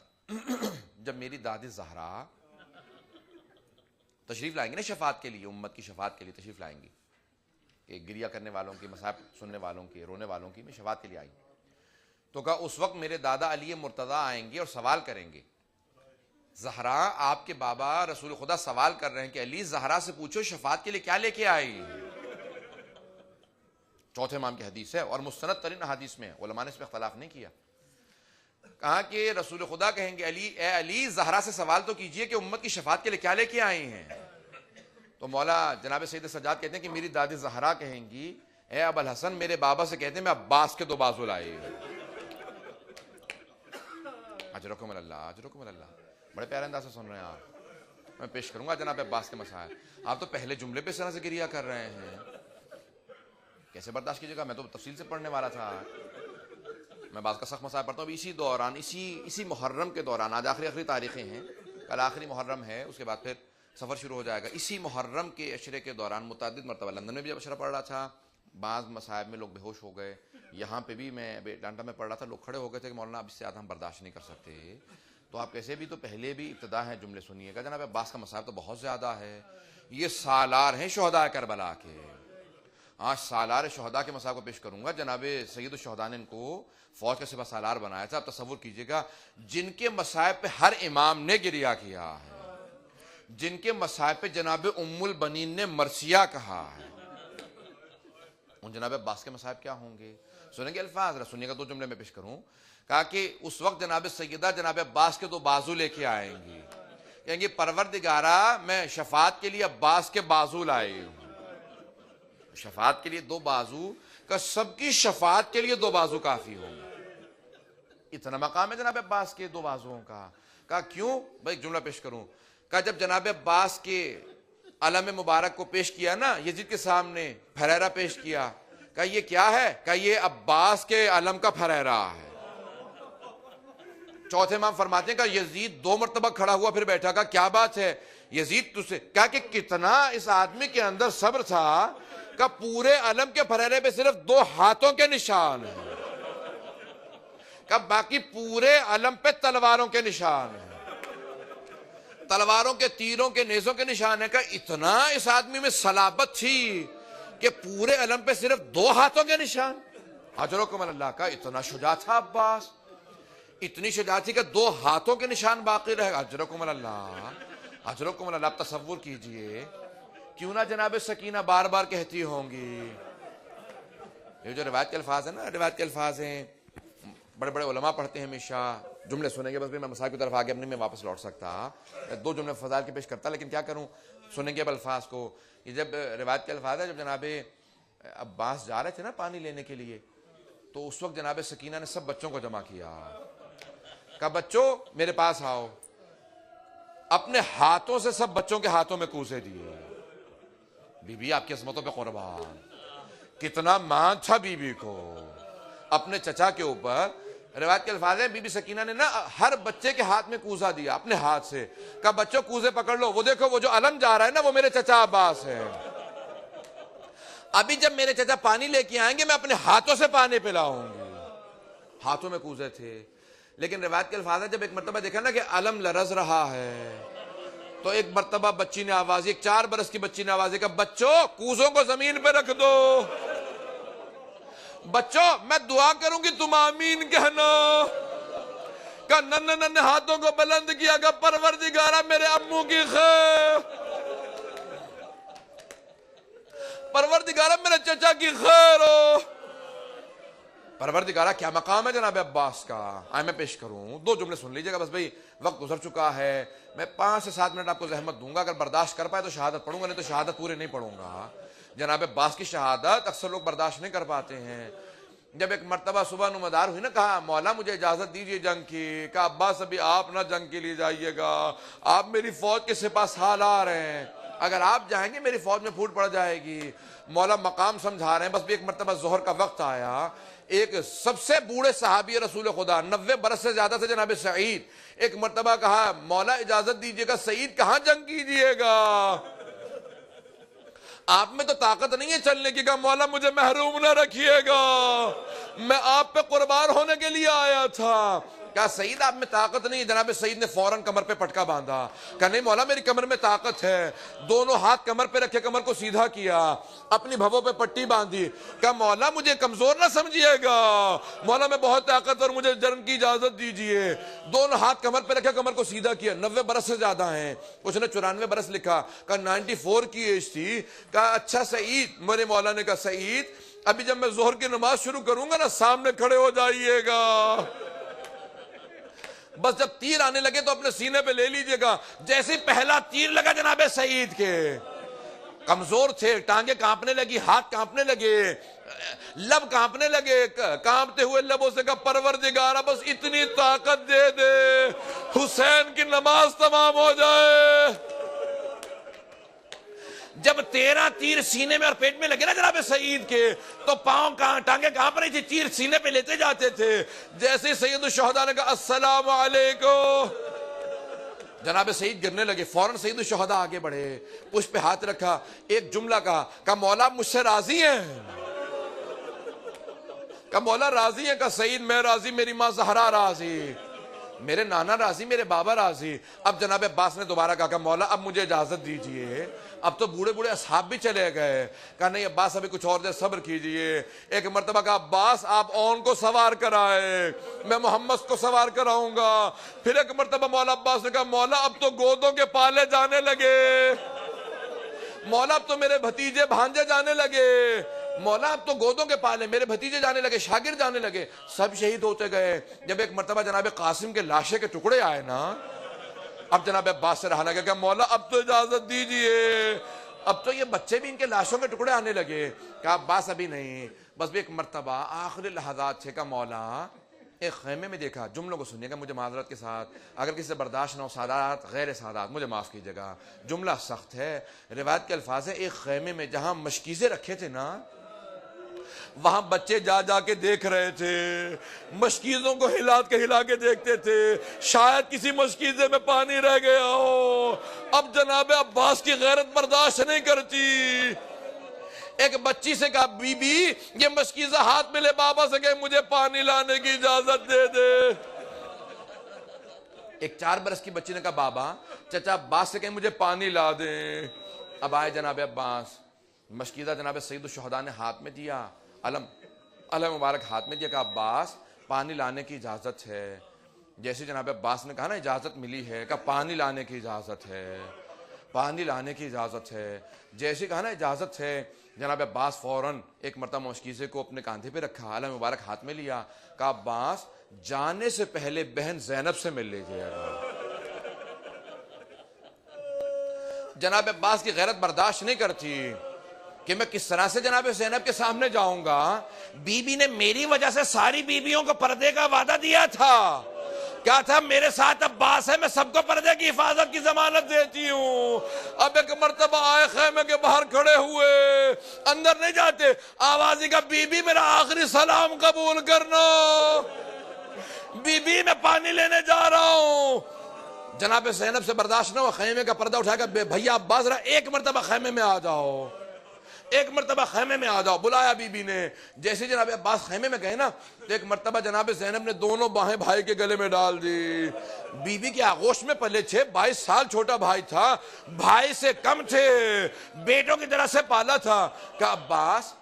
جب میری دادی زہرا تشریف لائیں گی نا شفاعت کے لیے، امت کی شفاعت کے لیے تشریف لائیں گی، کہ گریہ کرنے والوں کی، مصائب سننے والوں کی، رونے والوں کی میں شفاعت کے لیے آئی، تو کہا اس وقت میرے دادا علی مرتضیٰ آئیں گے اور سوال کریں گے، زہرا آپ کے بابا رسول خدا سوال کر رہے ہیں کہ علی زہرا سے پوچھو شفاعت کے لیے کیا لے کے آئی، چوتھے امام کی حدیث ہے، اور مستند ترین حدیث میں، علماء نے اس پہ اختلاف نہیں کیا، کہا کہ رسول خدا کہیں گے اے علی زہرا سے سوال تو کیجئے کہ امت کی شفاعت کے لیے کیا لے کے آئی ہیں، تو مولا جناب سید سجاد کہتے ہیں کہ میری دادی زہرا کہیں گی اے ابو الحسن میرے بابا سے کہتے ہیں میں عباس کے 2 بازو لائے، اجرکم اللہ، اجرکم اللہ، بڑے پیارے انداز سے سن رہے ہیں آپ، میں پیش کروں گا جناب عباس کے مسائل، آپ تو پہلے جملے پہ اس طرح سے گریہ کر رہے ہیں، کیسے برداشت کیجیے گا، میں تو تفصیل سے پڑھنے والا تھا، میں بعض کا سخت مسائل پڑھتا ہوں، اسی دوران اسی محرم کے دوران، آج آخری تاریخیں ہیں، کل آخری محرم ہے، اس کے بعد پھر سفر شروع ہو جائے گا، اسی محرم کے عشرے کے دوران متعدد مرتبہ لندن میں بھی جب عشرہ پڑھ رہا تھا، بعض مصائب میں لوگ بے ہوش ہو گئے، یہاں پہ بھی میں ڈانٹا میں پڑھ رہا تھا، لوگ کھڑے ہو گئے تھے کہ مولانا اب اس سے زیادہ ہم برداشت نہیں کر سکتے، تو آپ کیسے بھی تو پہلے بھی ابتدا ہے جملے سنیے گا، جناب عباس کا مصائب تو بہت زیادہ ہے، یہ سالار ہیں شہداء کربلا کے، آج سالار شہداء کے مصائب کو پیش کروں گا، جناب سید الشہداء نے ان کو فوج کا سپہ سالار بنایا تھا، اب تصور کیجئے گا جن کے مصائب پہ ہر امام نے گریہ کیا ہے، جن کے مصائب پہ جناب ام البنین نے مرثیہ کہا ہے، ان جناب عباس کے مصائب کیا ہوں گے، سنیں گے الفاظ، سنیے گا 2 جملے میں پیش کروں، کہا کہ اس وقت جناب سیدہ جناب عباس کے 2 بازو لے کے آئیں گی، کہیں گے پروردگارہ میں شفاعت کے لیے عباس کے بازو لائے ہوں، شفاعت کے لیے 2 بازو، کہ سب کی شفاعت کے لیے 2 بازو کافی ہوں، اتنا مقام ہے جناب عباس کے 2 بازوؤں کا، کہا کیوں، بھائی ایک جملہ پیش کروں، کہا جب جناب عباس کے علم مبارک کو پیش کیا نا یزید کے سامنے، پھریرا پیش کیا، کہا یہ کیا ہے، کہا یہ عباس کے علم کا پھریرا ہے، چوتھے امام فرماتے ہیں کہ یزید 2 مرتبہ کھڑا ہوا پھر بیٹھا، کہا کیا بات ہے یزید تجھ سے، کہا کہ کتنا اس آدمی کے اندر صبر تھا، کہ پورے علم کے پھریرے پہ صرف 2 ہاتھوں کے نشان ہیں، کہ باقی پورے علم پہ تلواروں کے نشان ہیں، تلواروں کے، تیروں کے، نیزوں کے نشان ہے۔ کہ اتنا اس آدمی میں صلابت تھی کہ پورے علم پہ صرف 2 ہاتھوں کے نشان۔ اجرکم اللہ کا اتنا شجاع تھا عباس، اتنی شجاعت تھی کہ 2 ہاتھوں کے نشان باقی رہے گا۔ اجرکم اللہ، اجرکم اللہ۔ آپ تصور کیجئے، کیوں نہ جناب سکینہ بار بار کہتی ہوں گی، یہ جو روایت کے الفاظ ہیں نا، روایت کے الفاظ ہیں، بڑے بڑے علماء پڑھتے ہیں ہمیشہ، جملے سنیں گے، بس بھی میں مسائل کی طرف آگے اپنے میں واپس لوٹ سکتا، 2 جملے فضائل کے پیش کرتا، لیکن کیا کروں، سنیں گے اب الفاظ کو۔ یہ جب روایت کے الفاظ ہے، جب جناب عباس جا رہے تھے نا پانی لینے کے لیے، تو اس وقت جناب سکینہ نے سب بچوں کو جمع کیا، کہا بچوں میرے پاس آؤ، اپنے ہاتھوں سے سب بچوں کے ہاتھوں میں کوسے دیے۔ بی بی آپ کی عظمتوں پہ قربان، کتنا مان تھا بی بی کو اپنے چچا کے اوپر۔ روایت کے الفاظ ہیں، بی بی سکینہ نے نا ہر بچے کے ہاتھ میں کوزہ دیا اپنے ہاتھ سے، کہا بچوں کوزے پکڑ لو، وہ دیکھو وہ جو علم جا رہا ہے نا وہ میرے چچا عباس ہے، ابھی جب میرے چچا پانی لے کے آئیں گے میں اپنے ہاتھوں سے پانی پلاؤں گی۔ ہاتھوں میں کوزے تھے، لیکن روایت کے الفاظ ہے جب ایک مرتبہ دیکھا نا کہ علم لرز رہا ہے، تو ایک مرتبہ بچی نے آواز دی، ایک 4 برس کی بچی نے آواز دی کہ بچوں کوزوں کو زمین پہ رکھ دو، بچوں میں دعا کروں گی تم آمین کہنا۔ کہ نن ہاتھوں کو بلند کیا کہ پروردگارہ میرے امو کی خیر، پروردگارہ میرے چچا کی خیر ہو۔ پروردگارہ کیا مقام ہے جناب عباس کا، آئے میں پیش کروں، 2 جملے سن لیجئے گا، بس بھئی وقت گزر چکا ہے، میں 5 سے 7 منٹ آپ کو زحمت دوں گا، اگر برداشت کر پائے تو شہادت پڑھوں گا، نہیں تو شہادت پورے نہیں پڑھوں گا۔ جناب عباس کی شہادت اکثر لوگ برداشت نہیں کر پاتے ہیں۔ جب ایک مرتبہ صبح نمدار ہوئی نا، کہا مولا مجھے اجازت دیجئے جنگ کی، کہا عباس ابھی آپ نہ جنگ کے لیے جائیے گا، آپ میری فوج کے سپاہ سالار ہیں، اگر آپ جائیں گے میری فوج میں پھوٹ پڑ جائے گی۔ مولا مقام سمجھا رہے ہیں، بس بھی ایک مرتبہ ظہر کا وقت آیا، ایک سب سے بوڑھے صحابی رسول خدا، 90 برس سے زیادہ تھے جناب سعید، ایک مرتبہ کہا مولا اجازت دیجئے گا، سعید کہاں جنگ کیجئے گا، آپ میں تو طاقت نہیں ہے چلنے کی، کہا مولا مجھے محروم نہ رکھیے گا، میں آپ پہ قربان ہونے کے لیے آیا تھا۔ کہا سعید آپ میں طاقت نہیں ہے، جناب سعید نے فوراً کمر پہ پٹکا باندھا، کہا نہیں مولا میری کمر میں طاقت ہے، دونوں ہاتھ کمر پہ رکھے، کمر کو سیدھا کیا، اپنی بھووں پہ پٹی باندھی، کہا مولا مجھے کمزور نہ سمجھیے گا، مولا میں بہت طاقتور، مجھے جنگ کی اجازت دیجئے، دونوں ہاتھ کمر پہ رکھے، کمر کو سیدھا کیا۔ 90 برس سے زیادہ ہیں، اس نے 94 برس لکھا، کہا 94 کی ایج تھی، کہا اچھا سعید، میرے مولا نے کہا سعید ابھی جب میں ظہر کی نماز شروع کروں گا نا سامنے کھڑے ہو جائیے گا، بس جب تیر آنے لگے تو اپنے سینے پہ لے لیجئے گا۔ جیسے پہلا تیر لگا جناب سعید کے، کمزور تھے، ٹانگیں کانپنے لگی، ہاتھ کانپنے لگے، لب کانپنے لگے، کانپتے ہوئے لبوں سے کہا پروردگارہ بس اتنی طاقت دے دے حسین کی نماز تمام ہو جائے۔ جب 13 تیر سینے میں اور پیٹ میں لگے نا جناب سعید کے، تو پاؤں ٹانگیں کہاں پر رہی تھی، تیر سینے پہ لیتے جاتے تھے۔ جیسے سید الشہداء نے کہا السلام علیکم، جناب سعید گرنے لگے، فوراً سید الشہداء آگے بڑھے، پشت پہ ہاتھ رکھا، ایک جملہ کہا مولا مجھ سے راضی ہیں، کہا مولا راضی ہیں، کہا سعید میں راضی، میری ماں زہرا راضی، میرے نانا راضی، میرے بابا راضی۔ اب جناب عباس نے دوبارہ کہا کہ مولا اب مجھے اجازت دیجئے، اب تو بوڑھے بوڑھے اصحاب بھی چلے گئے، کہا نہیں عباس ابھی کچھ اور دیر صبر کیجئے۔ ایک مرتبہ کہا عباس آپ اون کو سوار کرائے، میں محمد کو سوار کراؤں گا۔ پھر ایک مرتبہ مولا عباس نے کہا مولا اب تو گودوں کے پالے جانے لگے، مولا اب تو میرے بھتیجے بھانجے جانے لگے، مولا اب تو گودوں کے پالے میرے بھتیجے جانے لگے، شاگرد جانے لگے، سب شہید ہوتے گئے۔ جب ایک مرتبہ جناب قاسم کے لاشے کے ٹکڑے آئے نا، اب جناب عباس سے رہا لگا کہ مولا اب تو اجازت دیجئے، اب تو یہ بچے بھی ان کے لاشوں کے ٹکڑے آنے لگے۔ کہا عباس ابھی نہیں، بس بھی ایک مرتبہ آخری لحظات تھے، کہ مولا ایک خیمے میں دیکھا، جملوں کو سنیے گا مجھے معذرت کے ساتھ، اگر کسی سے برداشت نہ ہو، سادات غیر سادات مجھے معاف کیجیے گا، جملہ سخت ہے، روایت کے الفاظ ہیں ایک خیمے میں جہاں مشکیزیں رکھے تھے نا، وہاں بچے جا جا کے دیکھ رہے تھے، مشکیزوں کو ہلا کے دیکھتے تھے، شاید کسی مشکیزے میں پانی رہ گیا ہو۔ اب جناب عباس کی غیرت برداشت نہیں کرتی، ایک بچی سے کہا بی بی یہ مشکیزہ ہاتھ میں لے، بابا سے کہ مجھے پانی لانے کی اجازت دے دے۔ ایک 4 برس کی بچی نے کہا بابا چچا عباس سے کہیں مجھے پانی لا دیں۔ اب آئے جناب عباس، مشکیزہ جناب سید الشہداء نے ہاتھ میں دیا، علم مبارک ہاتھ میں دیا، کہا عباس پانی لانے کی اجازت ہے۔ جیسے جناب عباس نے کہا نا اجازت ملی ہے، کہا پانی لانے کی اجازت ہے، پانی لانے کی اجازت ہے۔ جیسے کہا نا اجازت ہے، جناب عباس فوراً ایک مرتبہ مشکیزے کو اپنے کاندھے پہ رکھا، علم مبارک ہاتھ میں لیا، کہا عباس جانے سے پہلے بہن زینب سے مل لیجیے گا۔ جناب عباس کی غیرت برداشت نہیں کرتی کہ میں کس طرح سے جناب زینب کے سامنے جاؤں گا، بی بی نے میری وجہ سے ساری بیویوں کو پردے کا وعدہ دیا تھا، کیا تھا میرے ساتھ عباس ہے، میں سب کو پردے کی حفاظت کی ضمانت دیتی ہوں۔ اب ایک مرتبہ آئے خیمے کے باہر کھڑے ہوئے، اندر نہیں جاتے، آوازی کا بی بی میرا آخری سلام قبول کرنا، بی بی میں پانی لینے جا رہا ہوں۔ جناب زینب سے برداشت نہ ہوا، خیمے کا پردہ اٹھا کر بھیا عباس ذرا ایک مرتبہ خیمے میں آ جاؤ، ایک مرتبہ خیمے میں آ جاؤ، بلایا بی بی نے۔ جیسے جناب عباس خیمے میں گئے نا تو ایک مرتبہ جناب زینب نے دونوں باہیں بھائی کے گلے میں ڈال دی۔ بی بی کے آغوش میں پلے تھے، 22 سال چھوٹا بھائی تھا، بھائی سے کم تھے، بیٹوں کی طرح سے پالا تھا۔ کہ عباس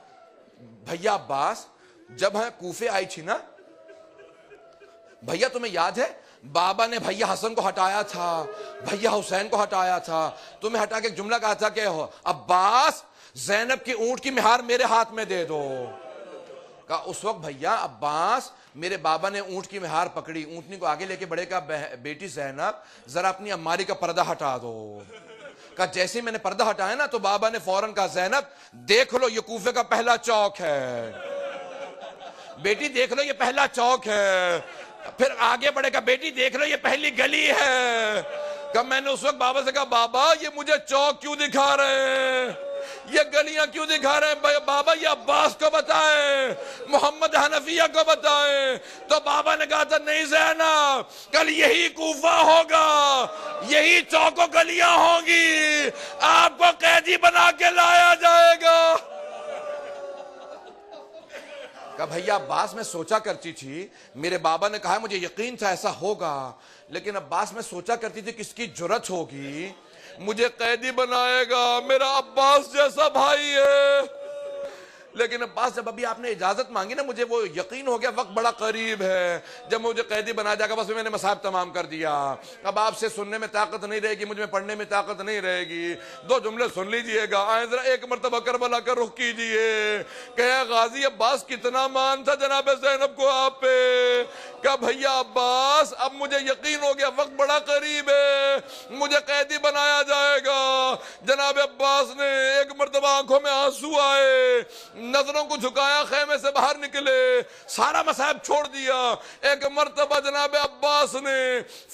بھیا عباس جب ہم کوفے آئی تھی نا بھیا تمہیں یاد ہے بابا نے بھیا حسن کو ہٹایا تھا، بھیا حسین کو ہٹایا تھا، تمہیں ہٹا کے ایک جملہ کہا تھا کہ عباس زینب کی اونٹ کی مہار میرے ہاتھ میں دے دو۔ کہا اس وقت بھیا عباس میرے بابا نے اونٹ کی مہار پکڑی، اونٹنی کو آگے لے کے بڑھے، کہا بیٹی زینب ذرا اپنی اماری کا پردہ ہٹا دو۔ کہا جیسے میں نے پردہ ہٹایا نا تو بابا نے فوراً کہا زینب دیکھ لو یہ کوفے کا پہلا چوک ہے، بیٹی دیکھ لو یہ پہلا چوک ہے۔ پھر آگے بڑھے گا بیٹی دیکھ لو یہ پہلی گلی ہے۔ کہ میں نے اس وقت بابا سے کہا بابا یہ مجھے چوک کیوں دکھا رہے ہیں، یہ گلیاں کیوں دکھا رہے ہیں، بابا یہ عباس کو بتائیں، محمد حنفیہ کو بتائیں۔ تو بابا نے کہا تھا نہیں زینب کل یہی کوفہ ہوگا، یہی چوک و گلیاں ہوں گی، آپ کو قیدی بنا کے لایا جائے گا۔ کہ بھیا عباس میں سوچا کرتی تھی، میرے بابا نے کہا مجھے یقین تھا ایسا ہوگا، لیکن عباس میں سوچا کرتی تھی کس کی جرت ہوگی مجھے قیدی بنائے گا، میرا عباس جیسا بھائی ہے۔ لیکن عباس جب ابھی آپ نے اجازت مانگی نا مجھے وہ یقین ہو گیا وقت بڑا قریب ہے، جب مجھے قیدی بنا جائے گا بس میں نے مصاحب تمام کر دیا، اب آپ سے سننے میں طاقت نہیں رہے گی، مجھ میں پڑھنے میں طاقت نہیں رہے گی۔ 2 جملے سن لیجئے گا، آئیں ذرا ایک مرتبہ کربلا کا رخ کیجئے کہ غازی عباس کتنا مان تھا جناب زینب کو آپ پہ۔ کہ بھیا عباس اب مجھے یقین ہو گیا وقت بڑا قریب ہے، مجھے قیدی بنایا جائے گا۔ جناب عباس نے ایک مرتبہ آنکھوں میں آنسو آئے، نظروں کو جھکایا، خیمے سے باہر نکلے، سارا مصائب چھوڑ دیا۔ ایک مرتبہ جناب عباس نے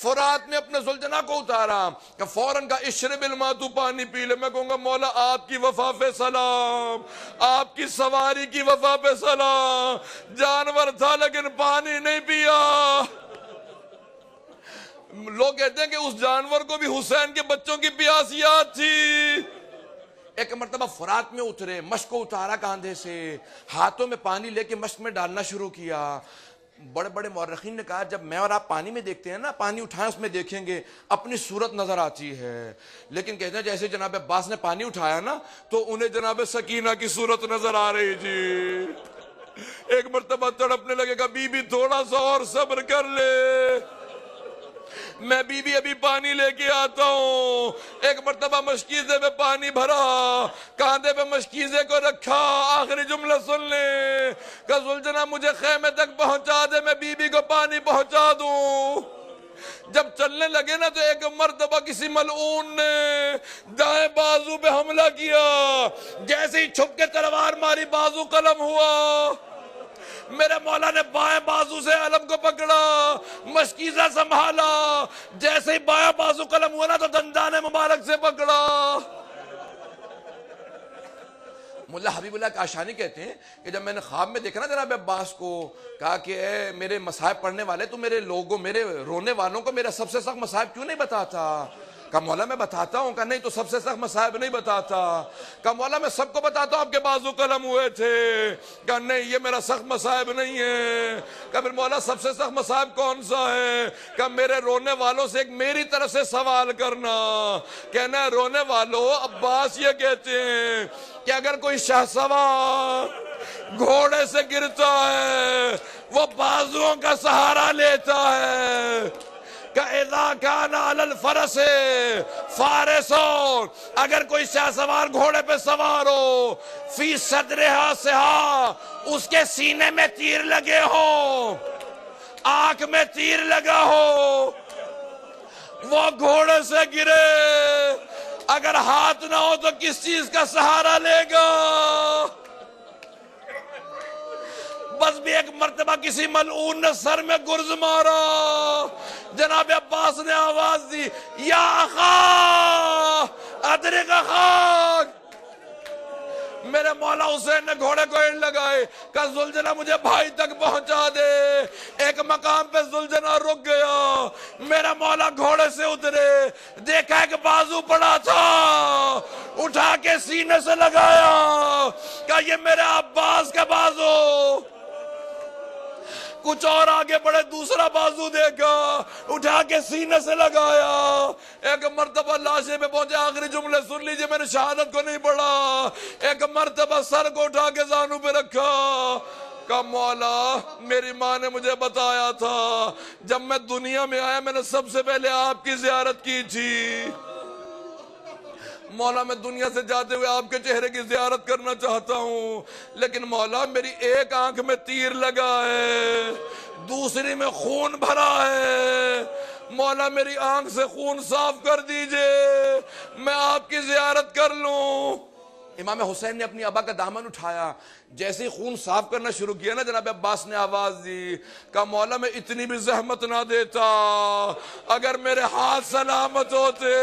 فرات میں اپنے زلجنا کو اتارا کہ فوراً کا اشرب الماء تو پانی پی لے۔ میں کہوں گا مولا آپ کی وفا پہ سلام، آپ کی سواری کی وفا پہ سلام، جانور تھا لیکن پانی نہیں پیا۔ لوگ کہتے ہیں کہ اس جانور کو بھی حسین کے بچوں کی پیاس یاد تھی۔ ایک مرتبہ فرات میں اترے، مشک کو اتارا کاندھے سے، ہاتھوں میں پانی لے کے مشک میں ڈالنا شروع کیا۔ بڑے بڑے مورخین نے کہا جب میں اور آپ پانی میں دیکھتے ہیں نا، پانی اٹھائیں اس میں دیکھیں گے اپنی صورت نظر آتی ہے، لیکن کہتے ہیں جیسے جناب عباس نے پانی اٹھایا نا تو انہیں جناب سکینہ کی صورت نظر آ رہی تھی۔ ایک مرتبہ تڑپنے لگے گا بی بی تھوڑا سا اور صبر کر لے، میں بی بی ابھی پانی لے کے آتا ہوں۔ ایک مرتبہ مشکیزے پہ پانی بھرا، کاندھے پہ مشکیزے کو رکھا، آخری جملہ سن لیں کہ زلجنا مجھے خیمے تک پہنچا دے میں بی بی کو پانی پہنچا دوں۔ جب چلنے لگے نا تو ایک مرتبہ کسی ملعون نے دائیں بازو پہ حملہ کیا، جیسے ہی چھپ کے تلوار ماری بازو قلم ہوا، میرے مولا نے بائیں بازو سے علم کو پکڑا، مشکیزہ سنبھالا، جیسے ہی بائیں بازو قلم ہوا نا تو دندان مبارک سے پکڑا۔ ملا حبیب اللہ کاشانی کہتے ہیں کہ جب میں نے خواب میں دیکھا نا جناب عباس کو، کہا کہ اے میرے مصائب پڑھنے والے تو میرے لوگوں، میرے رونے والوں کو میرا سب سے سخت مصائب کیوں نہیں بتاتا؟ کہا مولا میں بتاتا ہوں. کہا نہیں تو سب سے سخت مصائب نہیں بتاتا. کہا مولا میں سب کو بتاتا ہوں آپ کے بازو قلم ہوئے تھے. کہا نہیں یہ میرا سخت مصائب نہیں ہے. کہا پھر مولا سب سے سخت مصائب کون سا ہے؟ کہا میرے رونے والوں سے ایک میری طرف سے سوال کرنا. کہنا رونے والوں عباس یہ کہتے ہیں کہ اگر کوئی شہسوار گھوڑے سے گرتا ہے وہ بازوؤں کا سہارا لیتا ہے. اِذَا كَانَ عَلَى الْفَرَسِ فَارِسٌ اگر کوئی شہسوار گھوڑے پہ سوار ہو فی صدرہا سہا اس کے سینے میں تیر لگے ہو آنکھ میں تیر لگا ہو وہ گھوڑے سے گرے اگر ہاتھ نہ ہو تو کس چیز کا سہارا لے گا؟ بس بھی ایک مرتبہ کسی ملعون نے سر میں گرز مارا. جناب عباس نے آواز دی یا اخا ادرک اخاک. میرے مولا حسین نے گھوڑے کو اینٹ لگائے. کہا ذوالجناح مجھے بھائی تک پہنچا دے. ایک مقام پہ ذوالجناح رک گیا. میرا مولا گھوڑے سے اترے دیکھا ایک بازو پڑا تھا اٹھا کے سینے سے لگایا. کہا یہ میرے عباس کا بازو. کچھ اور آگے بڑھے دوسرا بازو دیکھا اٹھا کے سینے سے لگایا. ایک مرتبہ لاشے پہ پہنچے آخری جملے سن لیجئے میں نے شہادت کو نہیں پڑھا. ایک مرتبہ سر کو اٹھا کے زانوں پہ رکھا. کہا مولا میری ماں نے مجھے بتایا تھا جب میں دنیا میں آیا میں نے سب سے پہلے آپ کی زیارت کی تھی. مولا میں دنیا سے جاتے ہوئے آپ کے چہرے کی زیارت کرنا چاہتا ہوں لیکن مولا میری ایک آنکھ میں تیر لگا ہے دوسری میں خون بھرا ہے. مولا میری آنکھ سے خون صاف کر دیجئے میں آپ کی زیارت کر لوں. امام حسین نے اپنی ابا کا دامن اٹھایا. جیسے ہی خون صاف کرنا شروع کیا نا جناب عباس نے آواز دی. کہا مولا میں اتنی بھی زحمت نہ دیتا اگر میرے ہاتھ سلامت ہوتے.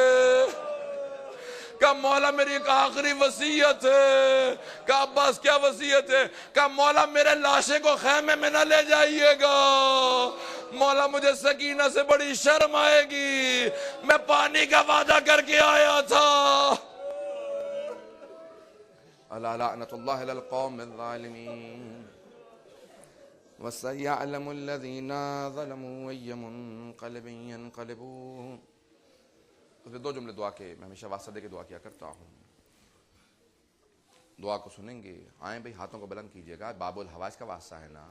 کہا مولا میری ایک آخری وصیت ہے. کہا عباس کیا وصیت ہے؟ کہا مولا میرے لاشے کو خیمے میں نہ لے جائیے گا. مولا مجھے سکینہ سے بڑی شرم آئے گی میں پانی کا وعدہ کر کے آیا تھا. الا لعنت اللہ علی القوم الظالمین وسيعلم الذين ظلموا أي منقلب ينقلبون. تو دو جملے دعا کے میں ہمیشہ واسطہ دے کے دعا کیا کرتا ہوں. دعا کو سنیں گے آئیں بھئی ہاتھوں کو بلند کیجئے گا. باب الحوائج کا واسطہ ہے نا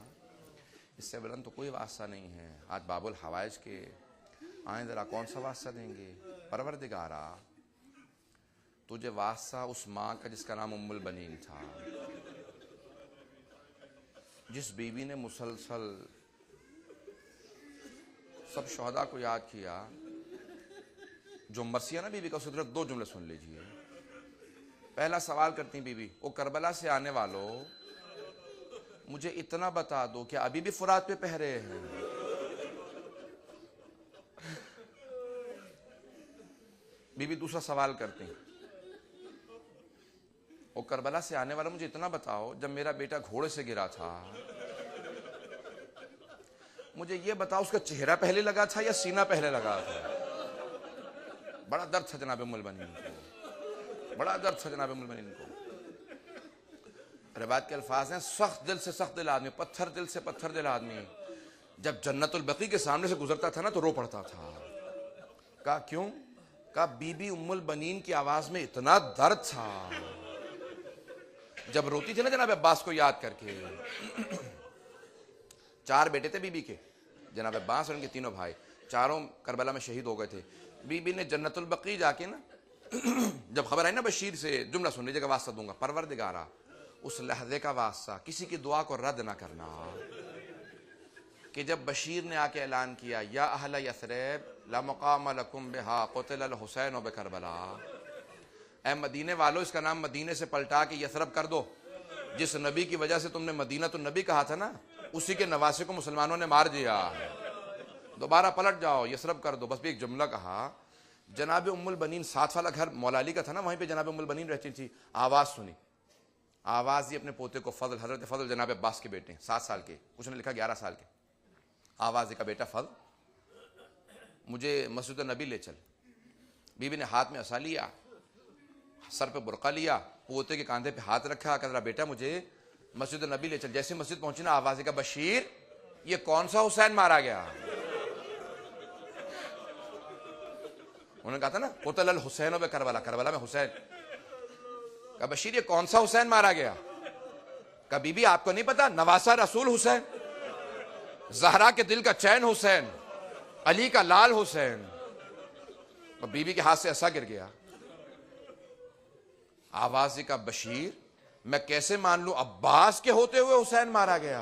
اس سے بلند تو کوئی واسطہ نہیں ہے. آج باب الحوائج کے آئیں ذرا کون سا واسطہ دیں گے؟ پروردگارا تجھے واسطہ اس ماں کا جس کا نام ام البنین تھا جس بیوی نے مسلسل سب شہداء کو یاد کیا جو مرثیہ نا بیوی کا اس طرف دو جملے سن لیجئے. پہلا سوال کرتی ہیں بیوی وہ کربلا سے آنے والوں مجھے اتنا بتا دو کہ ابھی بھی فرات پہ پہرے ہیں. بیوی دوسرا سوال کرتی ہیں وہ کربلا سے آنے والا مجھے اتنا بتاؤ جب میرا بیٹا گھوڑے سے گرا تھا مجھے یہ بتاؤ اس کا چہرہ پہلے لگا تھا یا سینہ پہلے لگا تھا؟ بڑا درد تھا جناب ام البنین کو. بڑا درد تھا جناب ام البنین کو. روایت کے الفاظ ہیں سخت دل سے سخت دل آدمی پتھر دل سے پتھر دل آدمی جب جنت البقیع کے سامنے سے گزرتا تھا نا تو رو پڑتا تھا. کہا کیوں؟ کہا بی بی ام البنین کی آواز میں اتنا درد تھا جب روتی تھی نا جناب عباس کو یاد کر کے. 4 بیٹے تھے بی بی کے جناب عباس اور ان کے تینوں بھائی چاروں کربلا میں شہید ہو گئے تھے. بی بی نے جنت البقیع جا کے نا جب خبر آئی نا بشیر سے جملہ سن لیجیے گا واسطہ دوں گا. پروردگارا اس لحظے کا واسطہ کسی کی دعا کو رد نہ کرنا کہ جب بشیر نے آ کے اعلان کیا یا اہل یثرب لا مقام لکم بہا قتل الحسین بکربلا. اے مدینے والو اس کا نام مدینے سے پلٹا کے یثرب کر دو. جس نبی کی وجہ سے تم نے مدینہ تو نبی کہا تھا نا اسی کے نواسے کو مسلمانوں نے مار دیا. دوبارہ پلٹ جاؤ یثرب کر دو. بس بھی ایک جملہ کہا. جناب ام البنین 7 والا گھر مولا علی کا تھا نا وہیں پہ جناب ام البنین رہتی تھی. آواز سنی. آواز دی اپنے پوتے کو فضل حضرت فضل جناب عباس کے بیٹے 7 سال کے کچھ نے لکھا 11 سال کے. آواز دی کا بیٹا فضل مجھے مسجد نبی لے چل. بیوی نے ہاتھ میں عصا لیا، سر پہ برقع لیا، پوتے کے کاندھے پہ ہاتھ رکھا، کہا بیٹا مجھے مسجد النبی لے چل۔ جیسے مسجد پہنچی نا، آواز کا بشیر یہ کون سا حسین مارا گیا؟ انہوں نے کہا تھا نا قتل الحسین بکربلا، کربلا میں حسین۔ کہا بشیر یہ کون سا حسین مارا گیا؟ کہا بی بی آپ کو نہیں پتا، نواسہ رسول حسین، زہرا کے دل کا چین حسین، علی کا لال حسین۔ اور بی بی کے ہاتھ سے عصا گر گیا۔ آواز کا بشیر میں کیسے مان لوں عباس کے ہوتے ہوئے حسین مارا گیا؟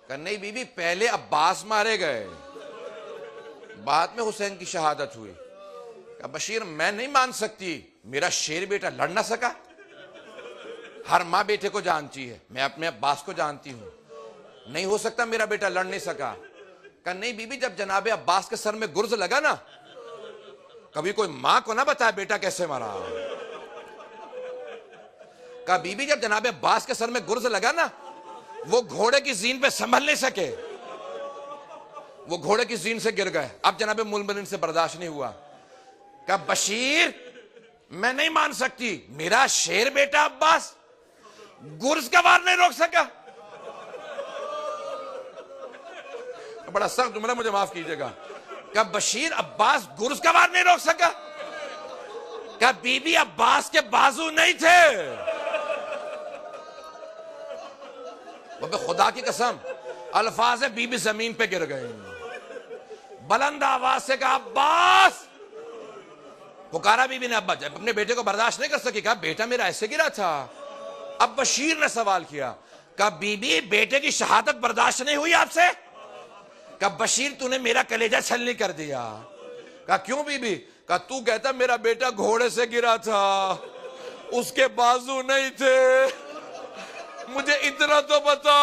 کہ نہیں بی بی پہلے عباس مارے گئے، بعد میں حسین کی شہادت ہوئی۔ کہ بشیر میں نہیں مان سکتی، میرا شیر بیٹا لڑ نہ سکا؟ ہر ماں بیٹے کو جانتی ہے، میں اپنے عباس کو جانتی ہوں، نہیں ہو سکتا میرا بیٹا لڑ نہیں سکا۔ کہ نہیں بی بی جب جناب عباس کے سر میں گرز لگا نا، کبھی کوئی ماں کو نہ بتایا بیٹا کیسے مرا۔ کہا بی بی جب جناب عباس کے سر میں گرز لگا نا، وہ گھوڑے کی زین پہ سنبھل نہیں سکے، وہ گھوڑے کی زین سے گر گئے۔ اب جناب المؤمنین سے برداشت نہیں ہوا۔ کہا بشیر میں نہیں مان سکتی، میرا شیر بیٹا عباس گرز کا وار نہیں روک سکا۔ بڑا سخت جملہ، مجھے معاف کیجئے گا۔ کہ بشیر عباس گرز کا وار نہیں روک سکا؟ کہ بی بی عباس کے بازو نہیں تھے۔ خدا کی قسم الفاظ بی بی زمین پہ گر گئے، بلند آواز سے کہا عباس، پکارا بی بی نے ابا، جب اپنے بیٹے کو برداشت نہیں کر سکی، کہا بیٹا میرا ایسے گرا تھا۔ اب بشیر نے سوال کیا، کہا بی بی بیٹے کی شہادت برداشت نہیں ہوئی آپ سے؟ کہا بشیر تو نے میرا کلیجہ چھلنی کر دیا۔ کہا کیوں بی بی؟ کہا تو کہتا میرا بیٹا گھوڑے سے گرا تھا، اس کے بازو نہیں تھے، مجھے اتنا تو بتا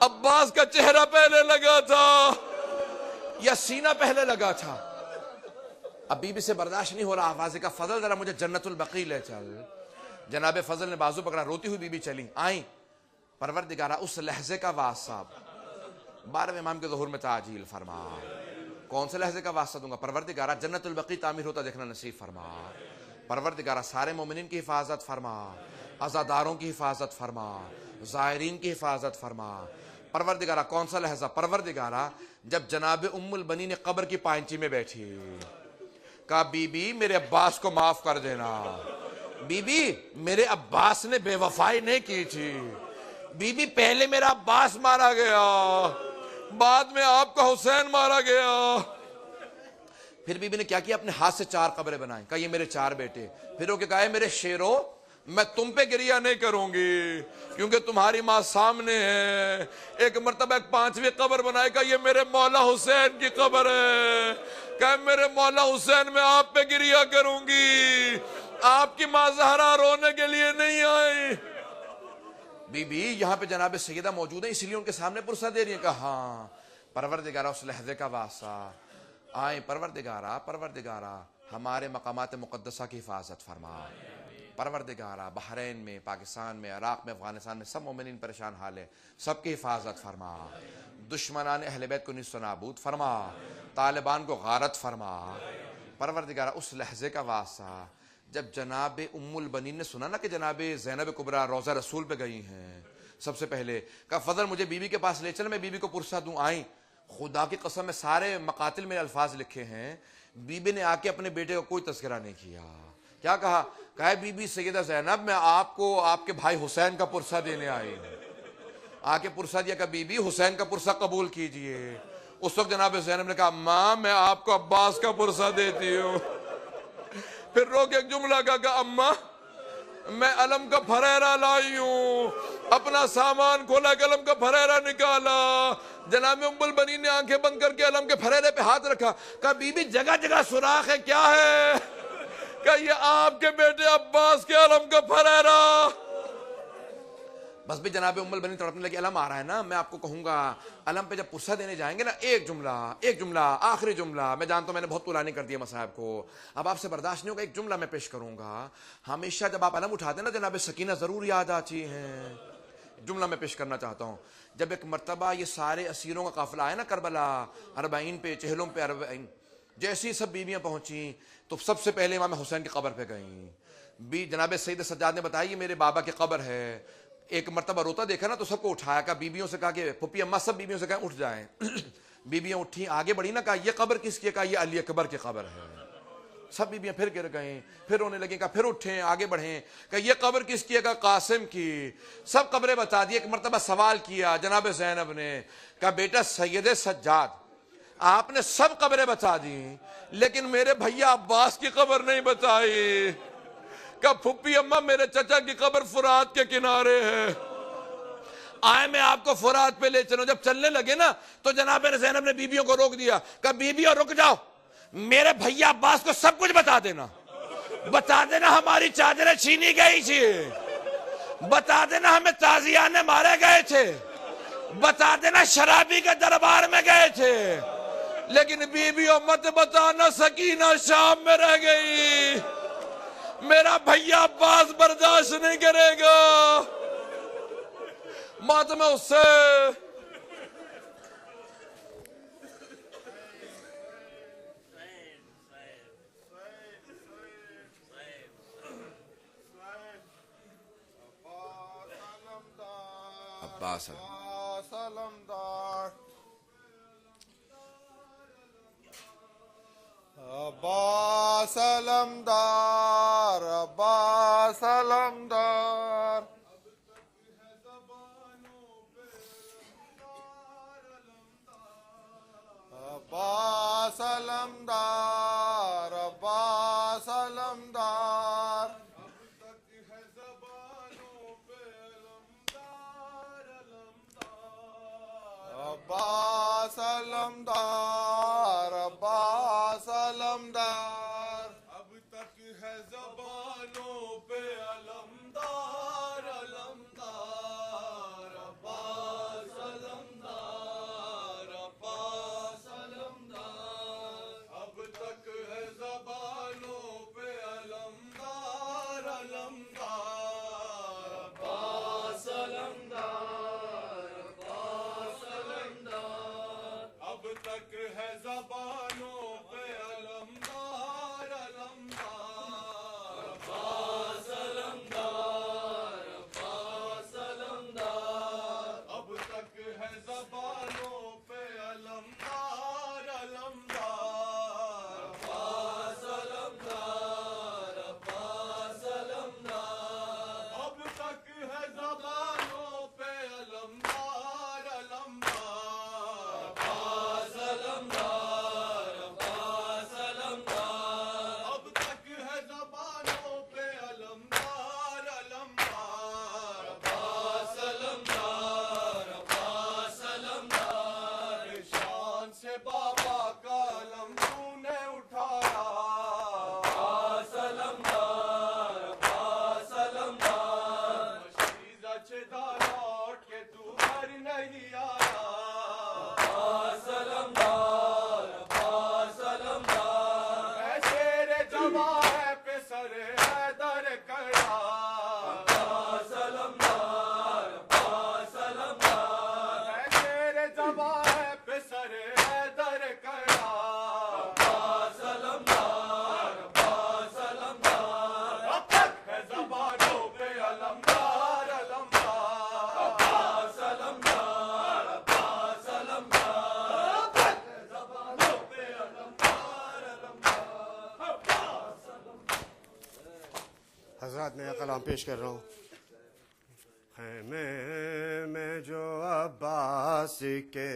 عباس کا چہرہ پہلے لگا تھا یا سینہ پہلے لگا تھا؟ اب بی بی سے برداشت نہیں ہو رہا، آواز کا فضل ذرا مجھے جنت البقیع لے چل۔ جناب فضل نے بازو پکڑا، روتی ہوئی بی بی چلی، آئیں پروردگارہ اس لحظے کا واسطہ 12ویں امام کے ظہور میں تعجیل فرما۔ کون سے لحظے کا واسطہ دوں گا؟ پروردگارہ جنت البقیع تعمیر ہوتا دیکھنا نصیب فرما۔ پروردگارہ سارے مومنین کی حفاظت فرما، عزاداروں کی حفاظت فرما، زائرین کی حفاظت فرما۔ پروردگارہ کون سا لحظہ؟ پروردگارہ جب جناب ام البنین قبر کی پائنچی میں بیٹھی، کہا بی بی میرے عباس کو معاف کر دینا، بی بی میرے عباس نے بے وفائی نہیں کی تھی، بی بی پہلے میرا عباس مارا گیا، بعد میں آپ کا حسین مارا گیا۔ پھر بی بی نے کیا کیا؟ اپنے ہاتھ سے 4 قبریں بنائیں، کہا یہ میرے 4 بیٹے۔ پھر وہ کہا ہے میرے شیرو میں تم پہ گریہ نہیں کروں گی کیونکہ تمہاری ماں سامنے ہے۔ ایک مرتبہ ایک 5ویں قبر بنائے، کہا یہ میرے مولا حسین کی قبر ہے، کہا میرے مولا حسین میں آپ پہ گریہ کروں گی، آپ کی ماں زہرا رونے کے لیے نہیں آئی۔ بی بی یہاں پہ جناب سیدہ موجود ہیں، اس لیے ان کے سامنے پرسہ دے رہی ہیں۔ کہا ہاں پروردگارہ اس لحظے کا واسطہ، آئیں پروردگارہ ہمارے مقامات مقدسہ کی حفاظت فرما۔ پروردگارہ بحرین میں، پاکستان میں، عراق میں، افغانستان میں سب مومنین پریشان حال ہے، سب کی حفاظت فرما۔ دشمنان اہل بیت کو نیست و نابود فرما، طالبان کو غارت فرما۔ پروردگارہ اس لحظے کا واسطہ جب جناب ام البنین نے سنا نا کہ جناب زینب کبریٰ روضہ رسول پہ گئی ہیں، سب سے پہلے کہا فضل مجھے بی بی کے پاس لے چل، میں بی بی کو پرسہ دوں۔ آئیں، خدا کی قسم میں سارے مقاتل میں الفاظ لکھے ہیں، بی بی نے آ کے اپنے بیٹے کا کوئی تذکرہ نہیں کیا۔ کیا کہا؟ کہا بی بی سیدہ زینب میں آپ کو آپ کے بھائی حسین کا پرسہ دینے آئی ہوں۔ آ کے پرسہ دیا کہ بی بی حسین کا پرسہ قبول کیجئے۔ اس وقت جناب زینب نے کہا ماں میں آپ کو عباس کا پرسہ دیتی ہوں۔ پھر رو کے ایک جملہ کہا کہ اماں میں علم کا پھریرا لائی ہوں، اپنا سامان کھولا کہ علم کا پھریرا نکالا۔ جناب ام البنین نے آنکھیں بند کر کے علم کے پھریرے پہ ہاتھ رکھا، کہا بی بی جگہ جگہ سوراخ ہے، کیا ہے؟ کہ یہ آپ کے بیٹے عباس کے علم کا پھریرا۔ بس بھی جناب ام البنین تڑپنے لگی، علم آ رہا ہے نا، میں آپ کو کہوں گا علم پہ جب پرسہ دینے جائیں گے نا، ایک جملہ آخری جملہ، میں جانتا ہوں میں نے بہت طولانی کر دیا مصاحب کو، اب آپ سے برداشت نہیں ہوگا، ایک جملہ میں پیش کروں گا۔ ہمیشہ جب آپ علم اٹھاتے ہیں نا جناب سکینہ ضرور یاد آتی ہیں۔ جملہ میں پیش کرنا چاہتا ہوں، جب ایک مرتبہ یہ سارے اسیروں کا قافلہ آیا نا کربلا 40 پہ چہلم پہ 40، جیسی سب بیویاں پہنچیں تو سب سے پہلے امام حسین کی قبر پہ گئیں. جناب سید سجاد نے بتایا یہ میرے بابا کی قبر ہے. ایک مرتبہ روتا دیکھا نا تو سب کو اٹھایا, کہا بیویوں سے کہا کہ پھپھی اماں سب بیویوں سے کہا اٹھ جائیں. بیویاں اٹھیں, آگے بڑھی نا, کہا یہ قبر کس کی ہے؟ کہا یہ علی اکبر کی قبر ہے. سب بیویاں پھر گر گئیں, پھر رونے لگیں, کہا پھر اٹھیں آگے بڑھیں, کہا یہ قبر کس کی ہے؟ کہا قاسم کی. سب قبریں بتا دی. ایک مرتبہ سوال کیا جناب زینب نے, کہا بیٹا سید سجاد آپ نے سب قبریں بتا دی لیکن میرے بھیا عباس کی قبر نہیں بتائی. کہا پھپھی اماں میرے چچا کی قبر فرات کے کنارے ہے, آئے میں آپ کو فرات پہ لے چلوں. جب چلنے لگے نا تو جناب زینب نے بیویوں کو روک دیا, کہا بیویوں رک جاؤ, میرے بھیا عباس کو سب کچھ بتا دینا. بتا دینا ہماری چادریں چھینی گئی تھی, بتا دینا ہمیں تازیانے مارے گئے تھے, بتا دینا شرابی کے دربار میں گئے تھے, لیکن بیویوں مت بتانا سکینہ شام میں رہ گئی, میرا بھیا عباس برداشت نہیں کرے گا. ماتم اس سے عباس علمدار عباس علمدار عباس علمدار عباس علمدار عباس علمدار عباس علمدار عباس علمدار اب تک ہے زبانوں پہ علمدار علمدار عباس علمدار عباس علمدار اب تک ہے زبانوں پہ علمدار علمدار عباس علمدار اب تک ہے زبانوں پہ علمدار علمدار عباس علمدار عباس علمدار اب تک ہے زبانوں پہ علمدار علمدار عباس علمدار عباس علمدار اب تک ہے زبانوں پہ علمدار علمدار عباس علمدار عباس علمدار اب تک ہے زبانوں پہ علمدار علمدار عباس علمدار عباس علمدار شان سے بابا کا علم تو نے اٹھایا عباس علمدار عباس علمدار مشیزہ چھدا لوٹ کے تو گھر نہیں آیا عباس علمدار عباس علمدار اے شیر جواں ہے پہ سر حیدر کڑا عباس علمدار عباس علمدار اے شیر جواں ہے پہ سر حیدر کڑا عباس علمدار عباس علمدار اب تک ہے زبانوں پہ علمدار علمدار عباس علمدار عباس علمدار اب تک ہے زبانوں پہ علمدار علمدار عباس علمدار. حضرات میں کلام پیش کر رہا ہوں. خیمے میں جو عباس کے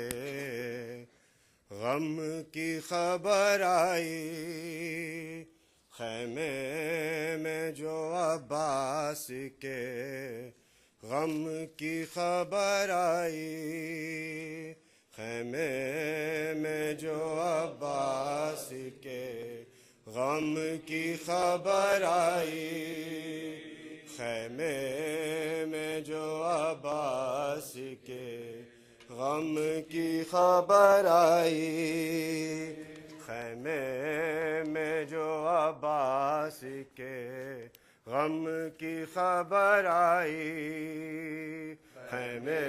غم کی خبر آئی, خیمے میں جو عباس کے غم کی خبر آئی, خیمے میں جو عباس کے غم کی خبر آئی, خیمے میں جو عباس کے غم کی خبر آئی, خیمے میں جو عباس کے غم کی خبر آئی, خیمے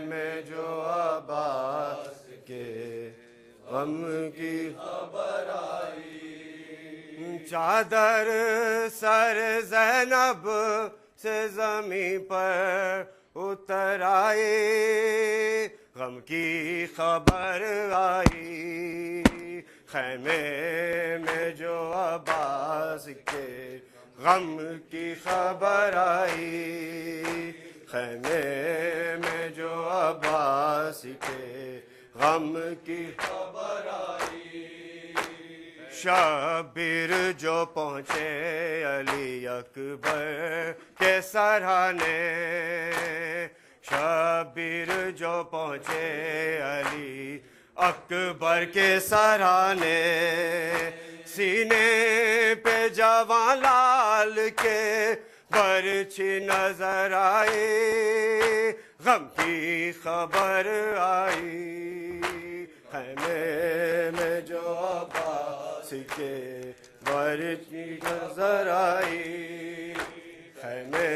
میں جو عباس کے غم کی خبر چادر سر زینب سے زمین پر اتر آئی، غم کی خبر آئی، خیمے میں جو عباس کے غم کی خبر آئی، خیمے میں جو عباس کے غم کی خبر آئی۔ شبیر جو پہنچے علی اکبر کے سرانے، شبیر جو پہنچے علی اکبر کے سرانے، سینے پہ جواں لال کے برچھی نظر آئی، غم کی خبر آئی، خیمے میں جو عباس کے برچھی نظر آئی، خیمے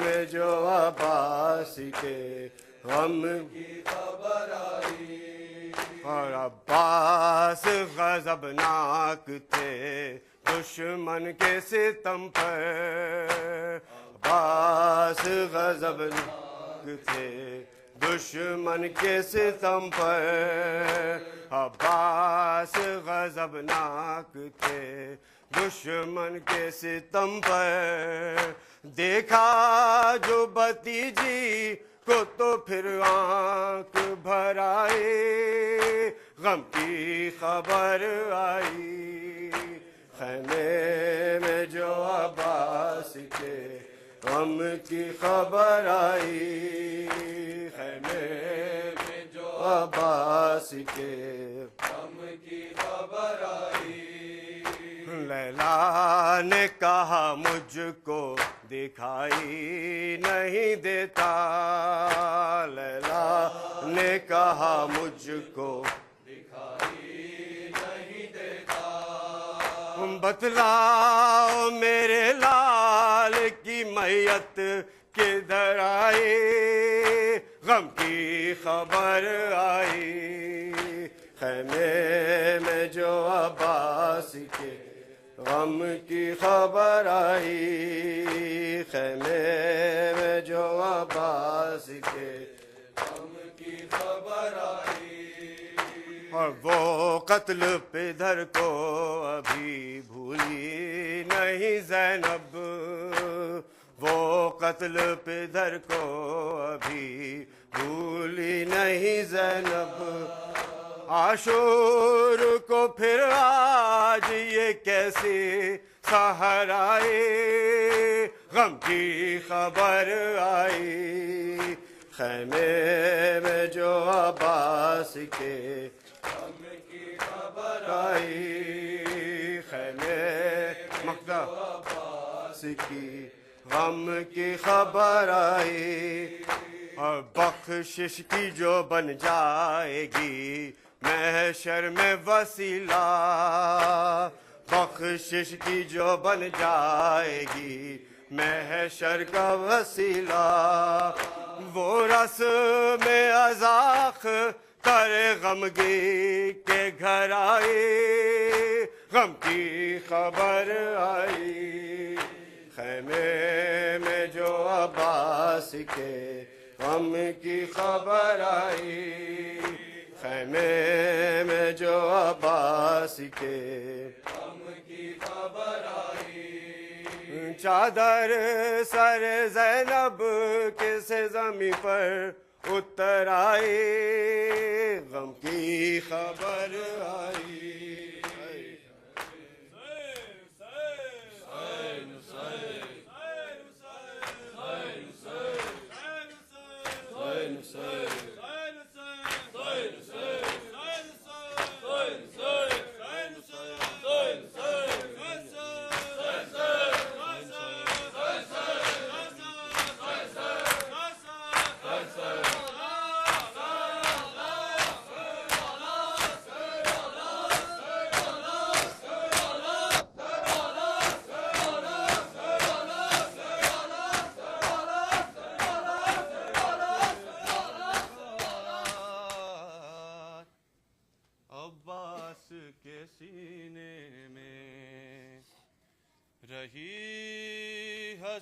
میں جو عباس کے غم کی خبر آئی۔ اور عباس غضبناک تھے دشمن کے ستم پر، عباس غضبناک تھے دشمن کے ستم پر، عباس غضبناک تھے دشمن کے ستم پر، دیکھا جو بھتیجی کو تو پھر آنکھ بھر آئی، غم کی خبر آئی، خیمے میں جو عباس کے غم کی خبر آئی، خیمے میں جو عباس کے غم کی خبر آئی۔ لیلا نے کہا مجھ کو دکھائی نہیں دیتا، لیلا نے کہا مجھ کو دکھائی نہیں دیتا، بتلاؤ میرے لال کی میت کدھر آئی، غم کی خبر آئی، خیمے میں جو عباس کے غم کی خبر آئی، خیمے میں جو عباس کے غم کی خبر آئی۔ اور وہ قتل پدر کو ابھی بھولی نہیں زینب، وہ قتل پدر کو ابھی بھولی نہیں زینب، عاشور کو پھر آج یہ کیسی سحر آئی، غم کی خبر آئی، خیمے میں جو عباس کے غم کی خبر آئی، خیمے مقدہ عباس کی غم کی خبر آئی، اور بخشش کی جو بن جائے گی محشر میں وسیلہ، بخشش کی جو بن جائے گی محشر کا وسیلہ، وہ رس میں ازاخ تر غمگی کے گھر آئی، غم کی خبر آئی، خیمے میں جو عباس کے غم کی خبر آئی، خیمے میں جو عباس کے غم کی خبر آئی، چادر سر زینب کے سے زمین پر اتر آئی، غم کی خبر آئی۔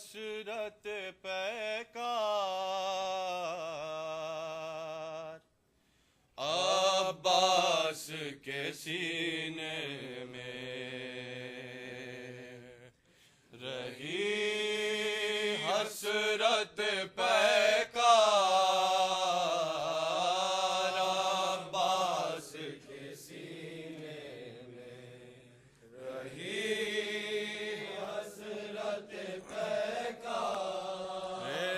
حسرت پیکار عباس کے سینے میں رہی حسرت پیکار عباس کے سینے میں رہی حسرت پیکار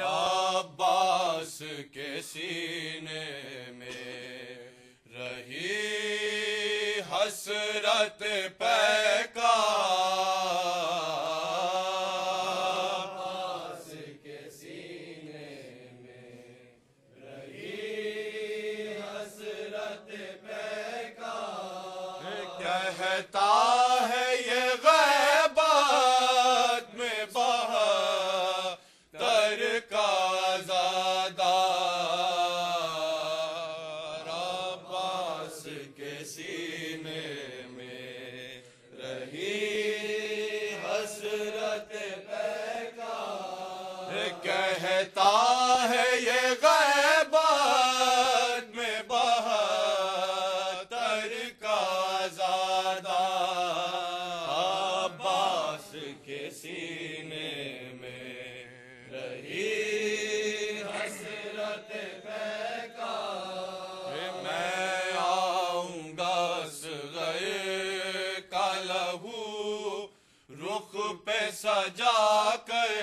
عباس کے سینے میں رہی حسرت پیکار عباس کے سینے میں رہی حسرت پیکار کہتا ہے یہ غیبت میں بہتر کا زادار عباس کے سینے میں رہی حسرت پیکار کہتا ہے یہ غیبت میں بہتر کا زادہ عباس کے سینے میں رہی حسرت پیکار میں آؤں گا صغیر کا لہو رخ پہ سجا کر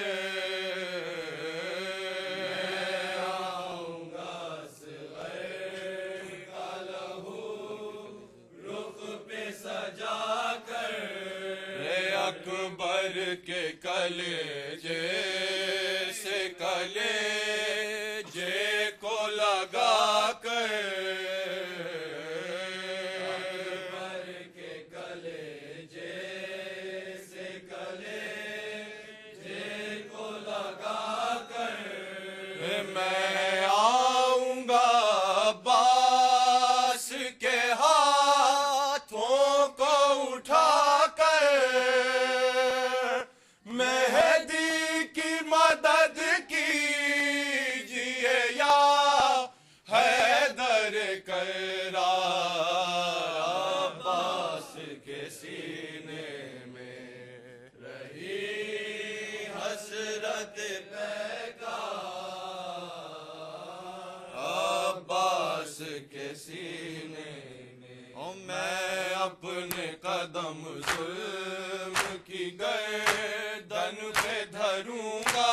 میں آؤں گا صغیر کا لہو رخ پہ سجا کر اکبر کے کلیجے سے کلیجے کو لگا کر اکبر کے کلیجے سے کلیجے کو لگا کر میں آؤں گا عباس کے ہاتھوں کو اٹھا کر مہدی کی مدد کیجیے یا حیدر کرار عباس کے سینے میں رہی حسرت پیکار عباس کے سینے میں میں اپنے قدم ظلم کی گردن پہ دھروں گا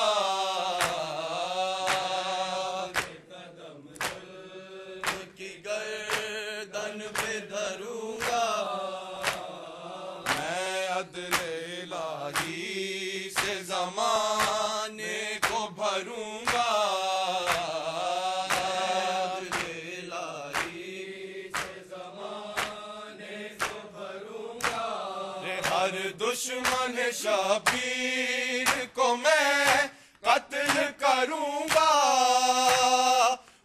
قدم ظلم کی گردن پہ دھروں گا میں عدل الہی سے زمانے کو بھروں گا عدل الہی سے زمانے کو بھروں گا ہر دشمن شبیر کو میں قتل کروں گا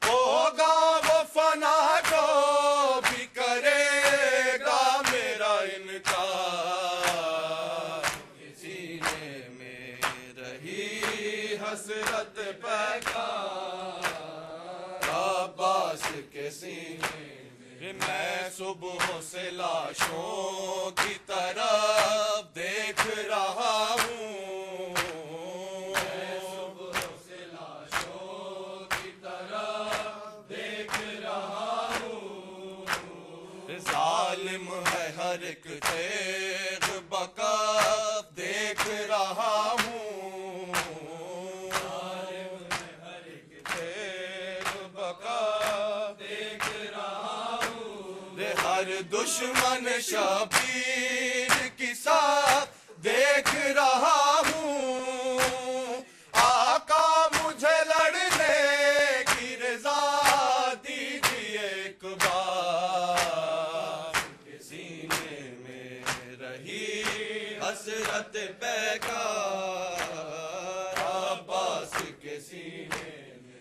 ہوگا وہ فنا جو بھی کرے گا میرا انکار سینے میں رہی حسرت پیکار عباس کے سینے میں صبح سے لاشوں کی طرف دیکھ رہا ہوں صبح سے لاشوں کی طرف دیکھ رہا ہوں ظالم ہے ہر ایک تیغ بکف دیکھ رہا ہوں ظالم ہے ہر ایک تیغ بکف دیکھ رہا ہوں ہر دشمن شبیر کی ساتھ دیکھ رہا ہوں آقا مجھے لڑنے کی رضا دیجیے ایک بار سینے میں رہی حسرت پیکار عباس کے سینے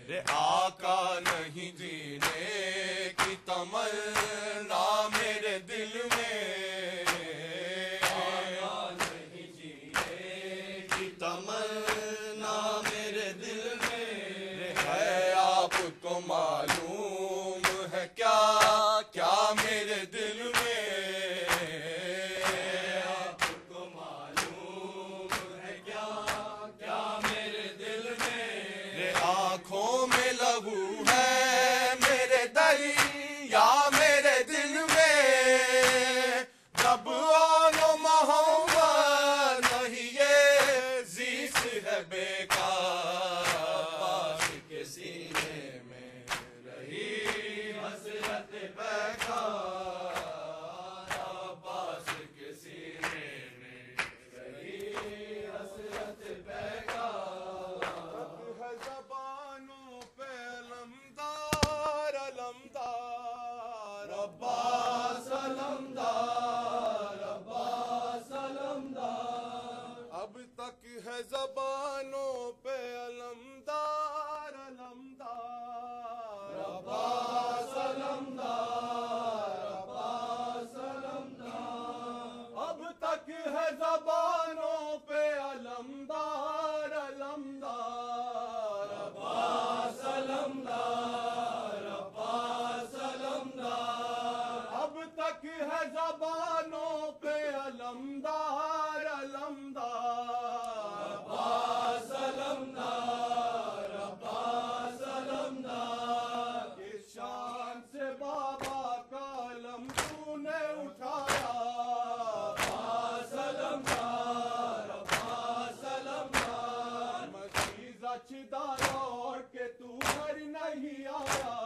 میں آقا نہیں جینے کی تمنا میرے دل میں آقا نہیں جینے کی تمنا لہو ہے میرے دریا میرے دل میں، جب آن و محمد نہیں یہ زیست ہے بیکار، عباس کے سینے میں رہی حسرت بیکار، عباس کے سینے میں رہی حسرت بیکار، ہے زبانوں پہ علمدار علمدار، عباس علمدار عباس علمدار، اب تک ہے زبانوں پہ علمدار علمدار، عباس علمدار عباس علمدار، اب تک ہے زبانوں پہ علمدار علمدار، عباس علمدار عباس علمدار، اب تک ہے زبانوں پہ علمدار علمدار، عباس علمدار عباس علمدار، کس شان سے بابا کا علم تو نے اٹھایا، عباس علمدار عباس علمدار، مسیح زچدہ لوٹ کے تو گھر نہیں آیا،